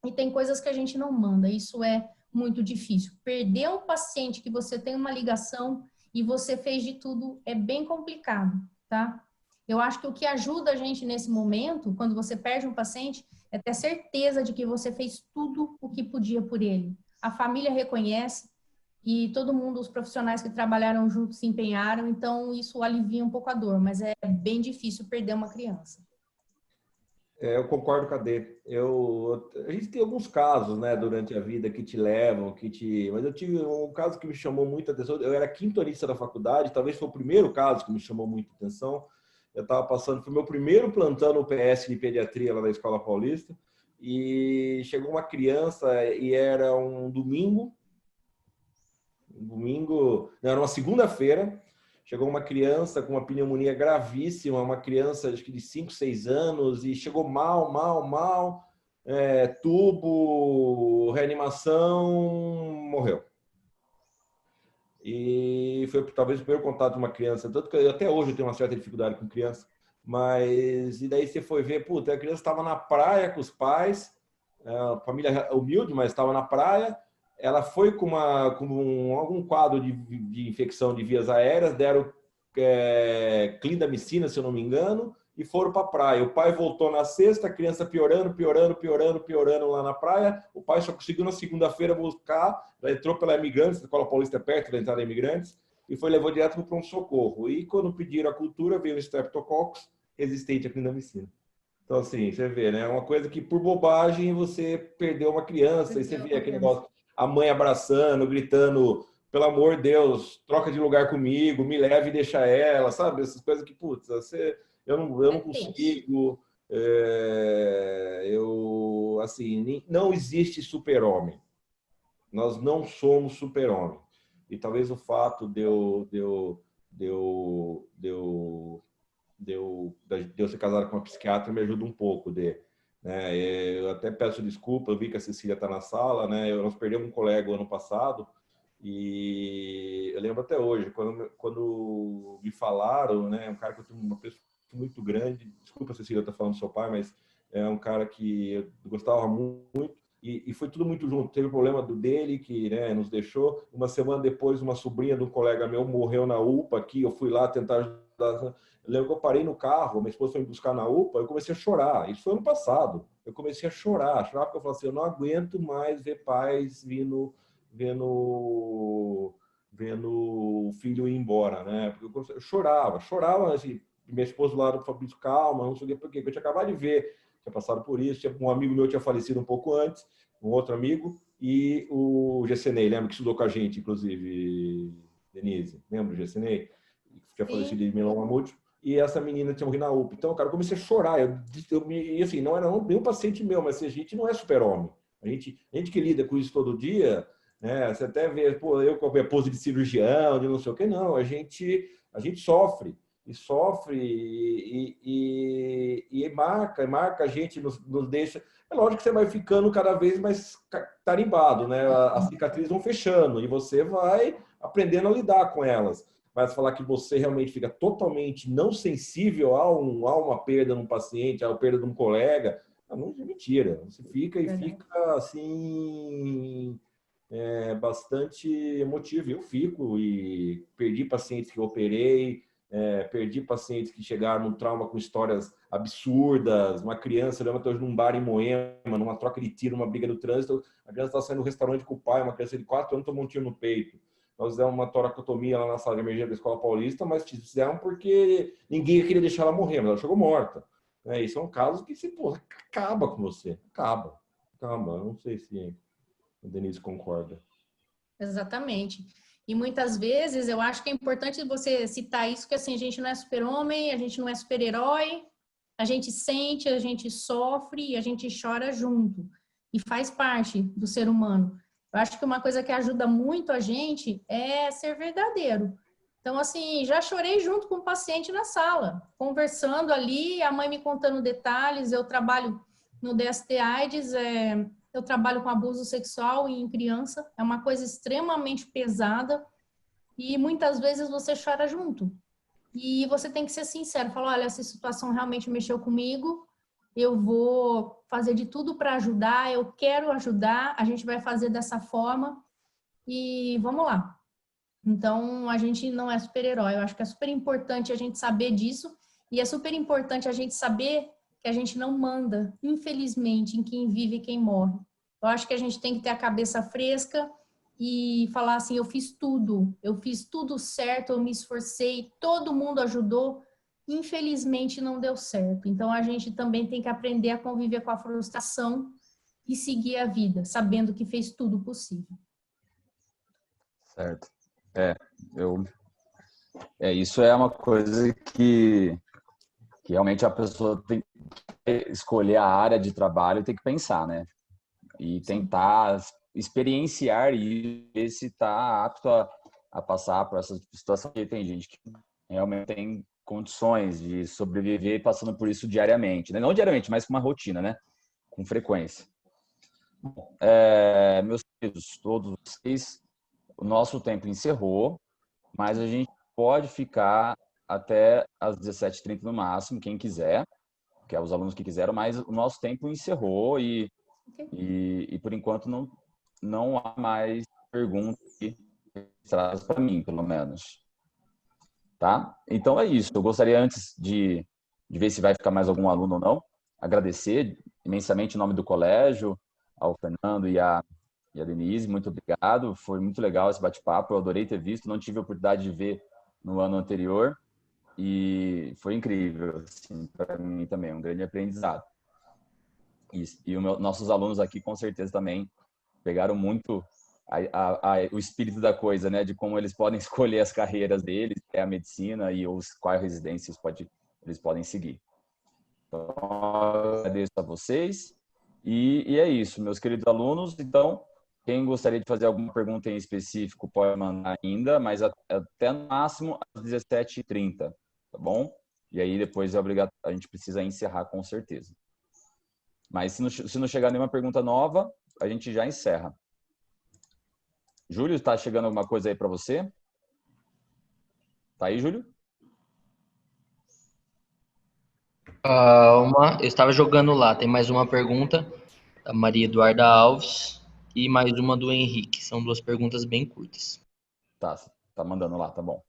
e tem coisas que a gente não manda. Isso é muito difícil. Perder um paciente que você tem uma ligação e você fez de tudo é bem complicado, tá? Eu acho que o que ajuda a gente nesse momento, quando você perde um paciente, é ter certeza de que você fez tudo o que podia por ele. A família reconhece e todo mundo, os profissionais que trabalharam juntos se empenharam, então isso alivia um pouco a dor, mas é bem difícil perder uma criança. Eu concordo com a Dê. A gente tem alguns casos, né, durante a vida que te levam, mas eu tive um caso que me chamou muita atenção. Eu era quintonista da faculdade, talvez foi o primeiro caso que me chamou muita atenção. Eu estava passando, foi meu primeiro plantão no PS de pediatria lá da Escola Paulista, e chegou uma criança e era um domingo, Domingo, não, era uma segunda-feira, chegou uma criança com uma pneumonia gravíssima, uma criança acho que de 5, 6 anos, e chegou mal, tubo, reanimação, morreu. E foi talvez o primeiro contato de uma criança, tanto que até hoje eu tenho uma certa dificuldade com criança, mas e daí você foi ver, puta, a criança estava na praia com os pais, família humilde, mas estava na praia, ela foi com algum quadro de infecção de vias aéreas, deram clindamicina, se eu não me engano, e foram para a praia. O pai voltou na sexta, a criança piorando lá na praia. O pai só conseguiu na segunda-feira buscar, ela entrou pela Imigrantes, a Escola Paulista é perto da entrada da Imigrantes, e levou direto para o pronto-socorro. E quando pediram a cultura, veio o Streptococcus resistente à clindamicina. Então, assim, você vê, né? Uma coisa que por bobagem você perdeu uma criança, e você vê aquele negócio, a mãe abraçando, gritando, pelo amor de Deus, troca de lugar comigo, me leve e deixa ela, sabe? Essas coisas que, putz, eu não consigo, assim, não existe super-homem. Nós não somos super-homem. E talvez o fato de eu ser casado com uma psiquiatra me ajuda um pouco, né? Eu até peço desculpa, eu vi que a Cecília está na sala, né? Nós perdemos um colega ano passado, e eu lembro até hoje, quando me falaram, né? Um cara que eu tenho uma pessoa muito grande, desculpa, Cecília, eu estou falando do seu pai, mas é um cara que eu gostava muito, e foi tudo muito junto. Teve o problema dele, que, né, nos deixou. Uma semana depois, uma sobrinha de um colega meu morreu na UPA aqui, eu fui lá tentar ajudar. Eu lembro que eu parei no carro, minha esposa foi me buscar na UPA, eu comecei a chorar. Isso foi ano passado. Eu comecei a chorar porque eu falei assim, eu não aguento mais ver pais vendo o filho ir embora, né? Porque eu chorava, assim, minha esposa lá do Fabrício, calma, não sei o quê, porque eu tinha acabado de ver, tinha passado por isso, um amigo meu tinha falecido um pouco antes, um outro amigo, e o Gessenei, lembra que estudou com a gente, inclusive, Denise, lembra do Gessenei? Que tinha falecido de mieloma múltiplo, e essa menina tinha morrido na UPA. Então, cara, eu comecei a chorar, e assim, não era nenhum paciente meu, mas assim, a gente não é super-homem. A gente que lida com isso todo dia, né? Você até vê, pô, eu com a minha pose de cirurgião, de não sei o que, não, a gente sofre, e marca a gente, nos deixa. É lógico que você vai ficando cada vez mais tarimbado, né? As cicatrizes vão fechando e você vai aprendendo a lidar com elas. Mas falar que você realmente fica totalmente não sensível a uma perda num paciente, a uma perda de um colega, não é mentira. Você fica assim, bastante emotivo. Eu fico, e perdi pacientes que eu operei, perdi pacientes que chegaram num trauma com histórias absurdas. Uma criança, eu lembro hoje num bar em Moema, numa troca de tiro, numa briga no trânsito, a criança estava saindo do restaurante com o pai, uma criança de 4 anos tomou um tiro no peito. Nós fizemos uma toracotomia lá na sala de emergência da Escola Paulista, mas fizemos porque ninguém queria deixar ela morrer, mas ela chegou morta. E são casos que acaba com você. Acaba. Não sei se a Denise concorda. Exatamente. E muitas vezes eu acho que é importante você citar isso, que assim, a gente não é super-homem, a gente não é super-herói, a gente sente, a gente sofre e a gente chora junto. E faz parte do ser humano. Eu acho que uma coisa que ajuda muito a gente é ser verdadeiro. Então, assim, já chorei junto com o paciente na sala, conversando ali, a mãe me contando detalhes. Eu trabalho no DST-AIDS, eu trabalho com abuso sexual em criança, é uma coisa extremamente pesada e muitas vezes você chora junto. E você tem que ser sincero, falar, olha, essa situação realmente mexeu comigo, eu vou fazer de tudo para ajudar, eu quero ajudar, a gente vai fazer dessa forma e vamos lá. Então, a gente não é super-herói, eu acho que é super importante a gente saber disso e é super importante a gente saber que a gente não manda, infelizmente, em quem vive e quem morre. Eu acho que a gente tem que ter a cabeça fresca e falar assim, eu fiz tudo certo, eu me esforcei, todo mundo ajudou, infelizmente não deu certo. Então, a gente também tem que aprender a conviver com a frustração e seguir a vida, sabendo que fez tudo possível. Certo. Isso é uma coisa que realmente a pessoa tem que escolher a área de trabalho e tem que pensar, né? E tentar experienciar e ver se está apto a passar por essa situação. Porque tem gente que realmente tem condições de sobreviver passando por isso diariamente, né? Não diariamente, mas com uma rotina, né? Com frequência. Meus queridos, todos vocês, o nosso tempo encerrou, mas a gente pode ficar até às 17h30 no máximo, quem quiser, que é os alunos que quiseram, mas o nosso tempo encerrou e por enquanto não há mais perguntas registradas para mim, pelo menos. Tá? Então é isso. Eu gostaria, antes de ver se vai ficar mais algum aluno ou não, agradecer imensamente em nome do colégio, ao Fernando e a Denise. Muito obrigado. Foi muito legal esse bate-papo. Eu adorei ter visto. Não tive a oportunidade de ver no ano anterior. E foi incrível, assim, para mim também. Um grande aprendizado. E nossos alunos aqui, com certeza, também pegaram muito o espírito da coisa, né? De como eles podem escolher as carreiras deles, a medicina e quais residências eles podem seguir. Então, agradeço a vocês. E é isso, meus queridos alunos. Então, quem gostaria de fazer alguma pergunta em específico pode mandar ainda, mas até no máximo às 17h30, tá bom? E aí depois a gente precisa encerrar com certeza. Mas se não chegar nenhuma pergunta nova, a gente já encerra. Júlio, está chegando alguma coisa aí para você? Tá aí, Júlio? Eu estava jogando lá, tem mais uma pergunta da Maria Eduarda Alves e mais uma do Henrique. São duas perguntas bem curtas. Tá mandando lá, tá bom.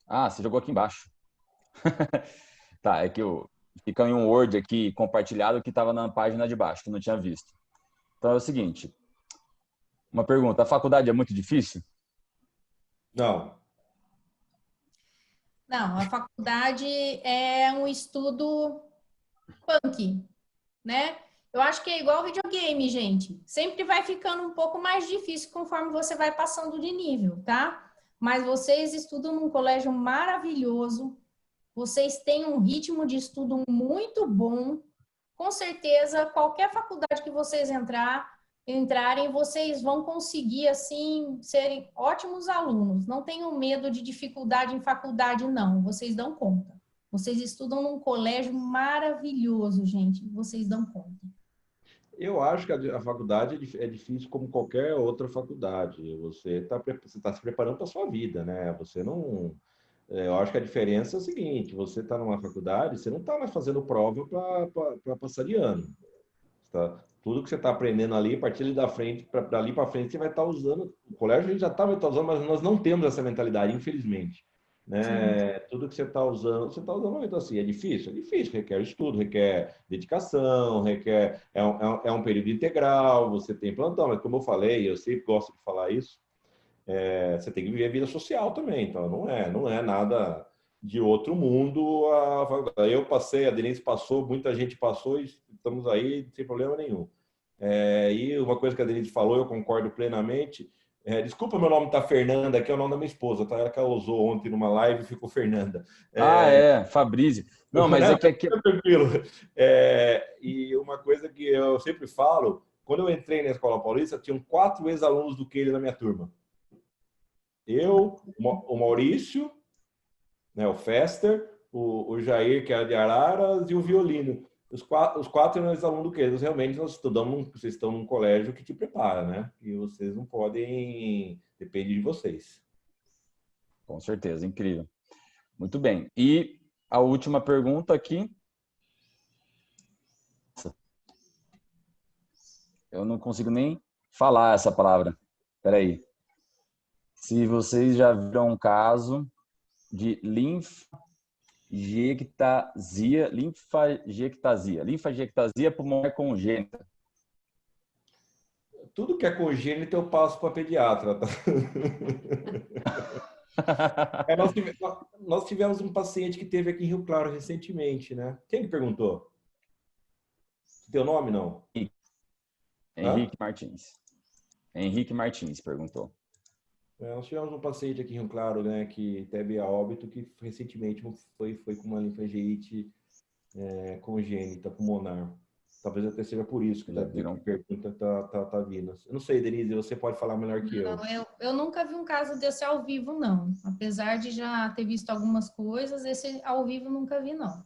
Ah, você jogou aqui embaixo. Tá, é que fica em um Word aqui compartilhado que estava na página de baixo, que eu não tinha visto. Então é o seguinte, uma pergunta, a faculdade é muito difícil? Não. Não, a faculdade é um estudo punk, né? Eu acho que é igual videogame, gente. Sempre vai ficando um pouco mais difícil conforme você vai passando de nível, tá? Mas vocês estudam num colégio maravilhoso, vocês têm um ritmo de estudo muito bom. Com certeza, qualquer faculdade que vocês entrarem, vocês vão conseguir, assim, serem ótimos alunos. Não tenham medo de dificuldade em faculdade, não. Vocês dão conta. Vocês estudam num colégio maravilhoso, gente. Vocês dão conta. Eu acho que a faculdade é difícil como qualquer outra faculdade. Você tá se preparando para a sua vida, né? Você não... Eu acho que a diferença é o seguinte, você está numa faculdade, você não está mais fazendo prova para passar de ano. Tudo que você está aprendendo ali, a partir da frente, para ali para frente, você vai estar usando. O colégio a gente já está usando, mas nós não temos essa mentalidade, infelizmente. Né? Tudo que você está usando muito assim. É difícil, requer estudo, requer dedicação, requer. É um período integral, você tem plantão, mas como eu falei, eu sempre gosto de falar isso. Você tem que viver a vida social também, então não é nada de outro mundo. Eu passei, a Denise passou, muita gente passou e estamos aí sem problema nenhum. E uma coisa que a Denise falou, eu concordo plenamente. Desculpa, meu nome tá Fernanda, aqui é o nome da minha esposa, tá? Ela que ela usou ontem numa live e ficou Fernanda. Fabrício. Não, mas é que... Tranquilo. E uma coisa que eu sempre falo, quando eu entrei na Escola Paulista, tinham 4 ex-alunos do Keila na minha turma. Eu, o Maurício, né, o Fester, o Jair, que era de Araras, e o Violino. Os quatro eram ex-alunos do Keila. Realmente, vocês estão num colégio que te prepara, né? E vocês não podem... Depende de vocês. Com certeza, incrível. Muito bem. E a última pergunta aqui. Eu não consigo nem falar essa palavra. Espera aí. Se vocês já viram um caso de linfagiectasia pulmonar congênita. Tudo que é congênito eu passo para pediatra, tá? Nós tivemos um paciente que teve aqui em Rio Claro recentemente, né? Quem que perguntou? Teu nome, não? Henrique Martins. Henrique Martins perguntou. Nós tivemos um paciente aqui em Rio Claro, né, que teve a óbito, que recentemente foi com uma linfangite congênita pulmonar. Talvez até seja por isso que a pergunta tá vindo. Eu não sei, Denise, você pode falar melhor que eu. Não, eu nunca vi um caso desse ao vivo, não. Apesar de já ter visto algumas coisas, esse ao vivo nunca vi, não.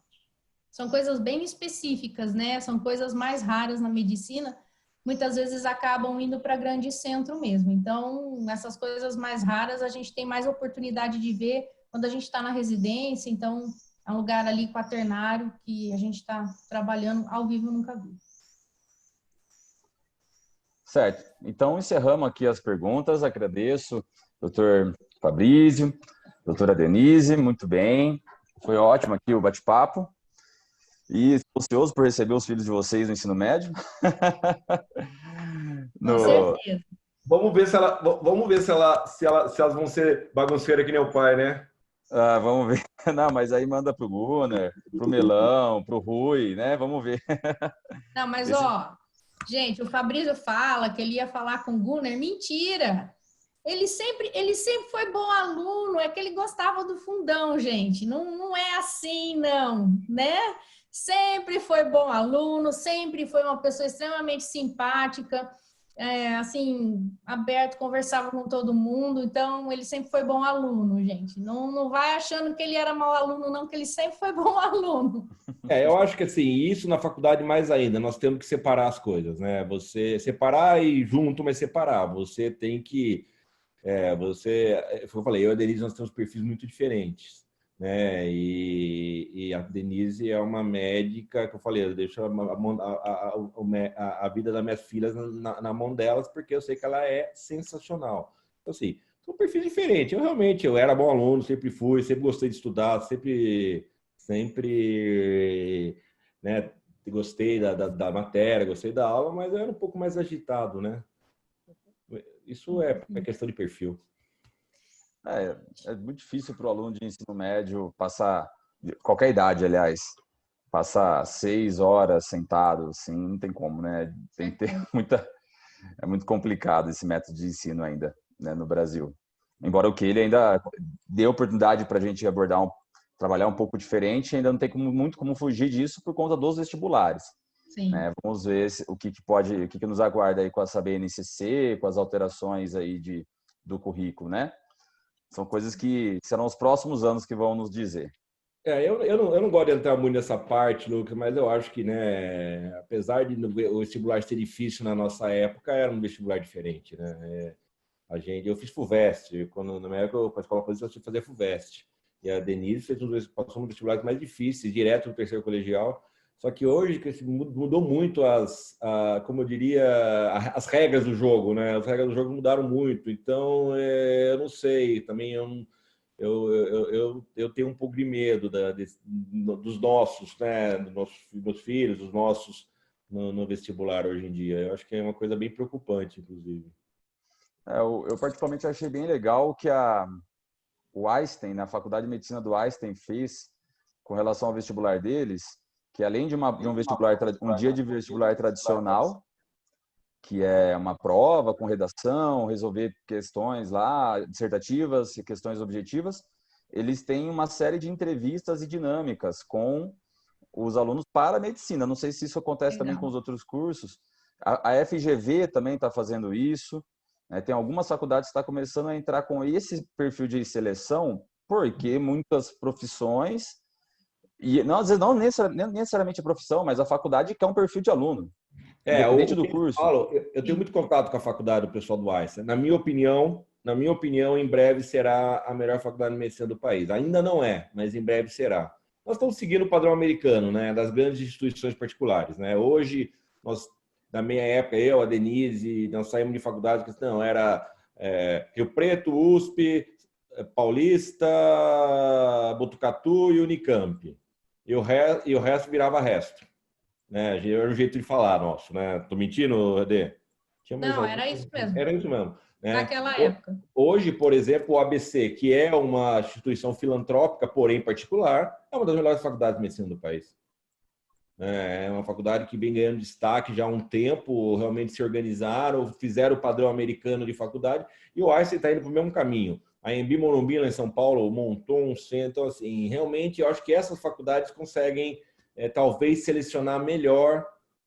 São coisas bem específicas, né? São coisas mais raras na medicina. Muitas vezes acabam indo para grande centro mesmo. Então, essas coisas mais raras, a gente tem mais oportunidade de ver quando a gente está na residência. Então, é um lugar ali quaternário que a gente está trabalhando ao vivo, eu nunca vi. Certo. Então, encerramos aqui as perguntas. Agradeço, doutor Fabrício, doutora Denise, muito bem. Foi ótimo aqui o bate-papo. E estou ansioso por receber os filhos de vocês no ensino médio. Com certeza. Vamos ver se elas vão ser bagunceiras que nem o pai, né? Vamos ver. Não, mas aí manda pro Gunnar, pro Melão, pro Rui, né? Vamos ver. Não, mas gente, o Fabrício fala que ele ia falar com o Gunnar. Mentira! Ele sempre foi bom aluno, é que ele gostava do fundão, gente. Não é assim, não, né? Sempre foi bom aluno, sempre foi uma pessoa extremamente simpática, assim, aberto, conversava com todo mundo, então ele sempre foi bom aluno, gente. Não vai achando que ele era mau aluno, não, que ele sempre foi bom aluno. Eu acho que assim, isso na faculdade mais ainda, nós temos que separar as coisas, né? Você separar e junto, mas separar. Você tem que... eu falei, eu e a Denise, nós temos perfis muito diferentes, né? E a Denise é uma médica que eu falei, eu deixo a vida das minhas filhas na mão delas, porque eu sei que ela é sensacional. Então, assim, são perfis diferentes. Eu era bom aluno, sempre fui, sempre gostei de estudar, sempre né, gostei da matéria, gostei da aula, mas eu era um pouco mais agitado, né? Isso é questão de perfil. É muito difícil para o aluno de ensino médio passar, qualquer idade, aliás, passar 6 horas sentado, assim, não tem como, né? Tem que ter é muito complicado esse método de ensino ainda, né, no Brasil. Embora o que ele ainda dê oportunidade para a gente trabalhar um pouco diferente, ainda não tem muito como fugir disso por conta dos vestibulares. Sim. Né? Vamos ver o que nos aguarda aí com essa BNCC, com as alterações aí do currículo, né? São coisas que serão os próximos anos que vão nos dizer. Eu não gosto de entrar muito nessa parte, Lucas, mas eu acho que, né, apesar de o vestibular ser difícil na nossa época, era um vestibular diferente, né? Eu fiz FUVEST, na minha época, para a escola polícia, eu tive que fazer FUVEST. E a Denise passou um dos vestibulares mais difíceis, direto no terceiro colegial. Só que hoje mudou muito como eu diria, as regras do jogo, né? As regras do jogo mudaram muito. Então, eu não sei, também eu tenho um pouco de medo dos nossos, né? Dos meus filhos, dos nossos no vestibular hoje em dia. Eu acho que é uma coisa bem preocupante, inclusive. Eu particularmente achei bem legal que o Einstein, na Faculdade de Medicina do Einstein, fez com relação ao vestibular deles, que além de um dia de vestibular tradicional, que é uma prova com redação, resolver questões lá, dissertativas e questões objetivas, eles têm uma série de entrevistas e dinâmicas com os alunos para a medicina. Não sei se isso acontece também com os outros cursos. A FGV também está fazendo isso. Tem algumas faculdades que estão começando a entrar com esse perfil de seleção, porque muitas profissões, e não, às vezes não necessariamente a profissão, mas a faculdade quer um perfil de aluno. Independente do curso. Eu tenho muito contato com a faculdade do pessoal do Einstein. Na minha opinião, em breve será a melhor faculdade de medicina do país. Ainda não é, mas em breve será. Nós estamos seguindo o padrão americano, né, das grandes instituições particulares, né? Hoje, na minha época, a Denise, nós saímos de faculdade que não era Rio Preto, USP, Paulista, Botucatu e Unicamp. E o resto virava resto. Né? Era um jeito de falar nosso, né? Tô mentindo, Adê? Não, era isso mesmo. Era isso mesmo. Né? Naquela época. Hoje, por exemplo, o ABC, que é uma instituição filantrópica, porém particular, é uma das melhores faculdades de medicina do país. É uma faculdade que vem ganhando destaque já há um tempo, realmente se organizaram, fizeram o padrão americano de faculdade, e o Einstein está indo para o mesmo caminho. A Embi Morumbi, lá em São Paulo, montou um centro. Então, assim, realmente, eu acho que essas faculdades conseguem talvez selecionar melhor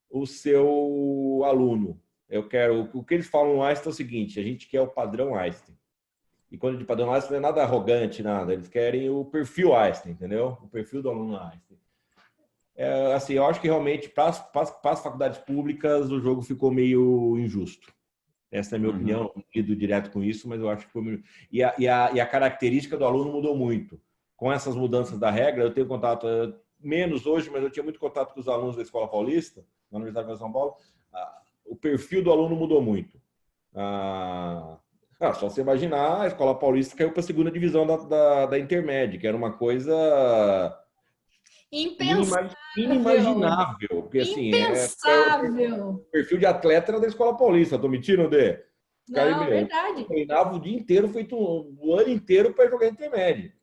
o seu aluno. O que eles falam no Einstein é o seguinte: a gente quer o padrão Einstein. E quando de padrão Einstein não é nada arrogante, nada. Eles querem o perfil Einstein, entendeu? O perfil do aluno Einstein. Assim, eu acho que realmente para as faculdades públicas o jogo ficou meio injusto. Essa é a minha opinião, não lido direto com isso, mas eu acho que ficou meio... E a característica do aluno mudou muito. Com essas mudanças da regra, eu tenho contato, menos hoje, mas eu tinha muito contato com os alunos da Escola Paulista, na Universidade de São Paulo. O perfil do aluno mudou muito. Só você imaginar, a Escola Paulista caiu para a segunda divisão da Intermédia, que era uma coisa inimaginável. Porque, assim, o perfil de atleta era da Escola Paulista. Estou mentindo, Dê? Não, verdade. Treinava o dia inteiro, feito o ano inteiro para jogar Intermédia.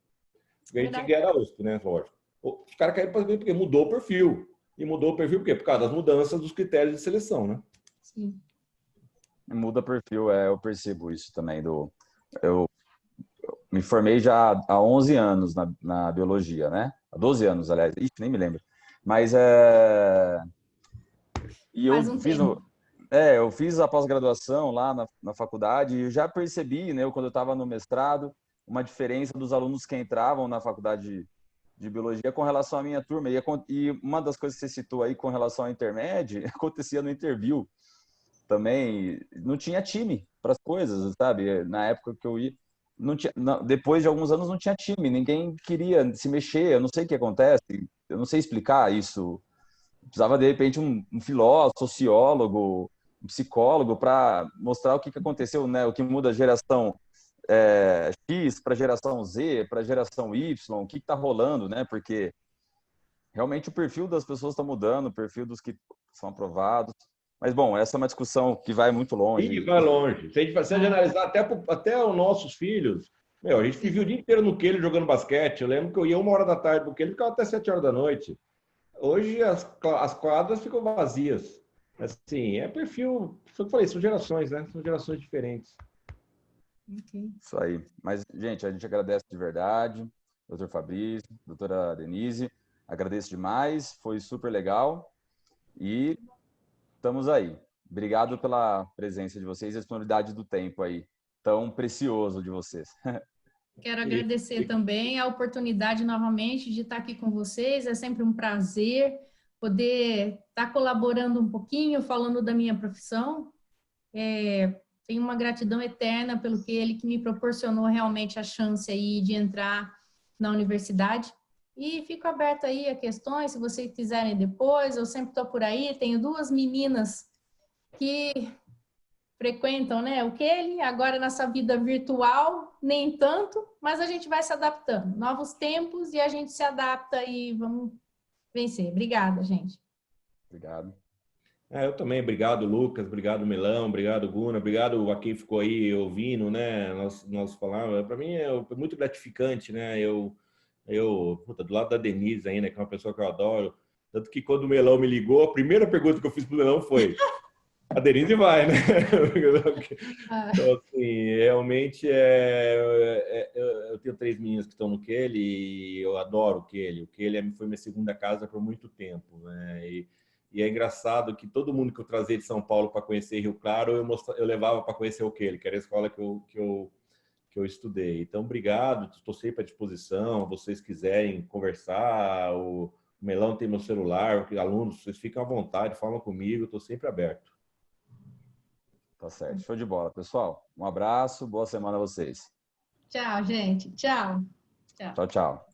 A gente ganha a USP, né? Lógico. Os caras caíram para ver porque mudou o perfil. E mudou o perfil por quê? Por causa das mudanças dos critérios de seleção, né? Sim. Muda perfil, eu percebo isso também. Eu me formei já há 11 anos na biologia, né? Há 12 anos, aliás. Ixi, nem me lembro. Mas E eu fiz a pós-graduação lá na faculdade e eu já percebi, né, quando eu estava no mestrado, uma diferença dos alunos que entravam na faculdade de biologia com relação à minha turma. E uma das coisas que você citou aí com relação ao intermédio acontecia no interview também. Não tinha time para as coisas, sabe? Na época que eu ia, depois de alguns anos não tinha time, ninguém queria se mexer. Eu não sei o que acontece, eu não sei explicar isso. Precisava, de repente, um filósofo, sociólogo, um psicólogo para mostrar o que aconteceu, né? O que muda a geração X para a geração Z, para a geração Y, o que está rolando, né? Porque realmente o perfil das pessoas está mudando, o perfil dos que são aprovados. Mas, bom, essa é uma discussão que vai muito longe. Sim, vai longe. Se a gente analisar até os nossos filhos, a gente vivia o dia inteiro no Quelho jogando basquete. Eu lembro que eu ia 1h da tarde pro Quelho e ficava até 7h da noite. Hoje as quadras ficam vazias. Assim, é perfil. Foi o que eu falei, são gerações, né? São gerações diferentes. Okay. Isso aí. Mas, gente, a gente agradece de verdade. Doutor Fabrício, doutora Denise, agradeço demais. Foi super legal. E estamos aí. Obrigado pela presença de vocês e a disponibilidade do tempo aí, tão precioso de vocês. Quero agradecer também a oportunidade novamente de estar aqui com vocês. É sempre um prazer poder estar colaborando um pouquinho, falando da minha profissão. Tenho uma gratidão eterna pelo que ele que me proporcionou realmente a chance aí de entrar na universidade. E fico aberta aí a questões, se vocês quiserem depois. Eu sempre estou por aí. Tenho 2 meninas que frequentam, né, o Quelhe, agora nessa vida virtual, nem tanto, mas a gente vai se adaptando. Novos tempos e a gente se adapta e vamos vencer. Obrigada, gente. Obrigado. Eu também. Obrigado, Lucas. Obrigado, Melão. Obrigado, Guna. Obrigado a quem ficou aí ouvindo, né? Nós falamos. Para mim é muito gratificante, né? Do lado da Denise ainda, que é uma pessoa que eu adoro. Tanto que quando o Melão me ligou, a primeira pergunta que eu fiz pro Melão foi: a Denise vai, né? Então, assim, realmente eu tenho 3 meninas que estão no Quelhe e eu adoro o Quelhe. O Quelhe foi minha segunda casa por muito tempo, né? E é engraçado que todo mundo que eu trazia de São Paulo para conhecer Rio Claro, eu levava para conhecer o Quelhe, que era a escola que eu estudei. Então, obrigado, estou sempre à disposição. Vocês quiserem conversar, o Melão tem meu celular, alunos, vocês ficam à vontade, falam comigo, estou sempre aberto. Tá certo. Show de bola, pessoal. Um abraço, boa semana a vocês. Tchau, gente. Tchau. Tchau, tchau.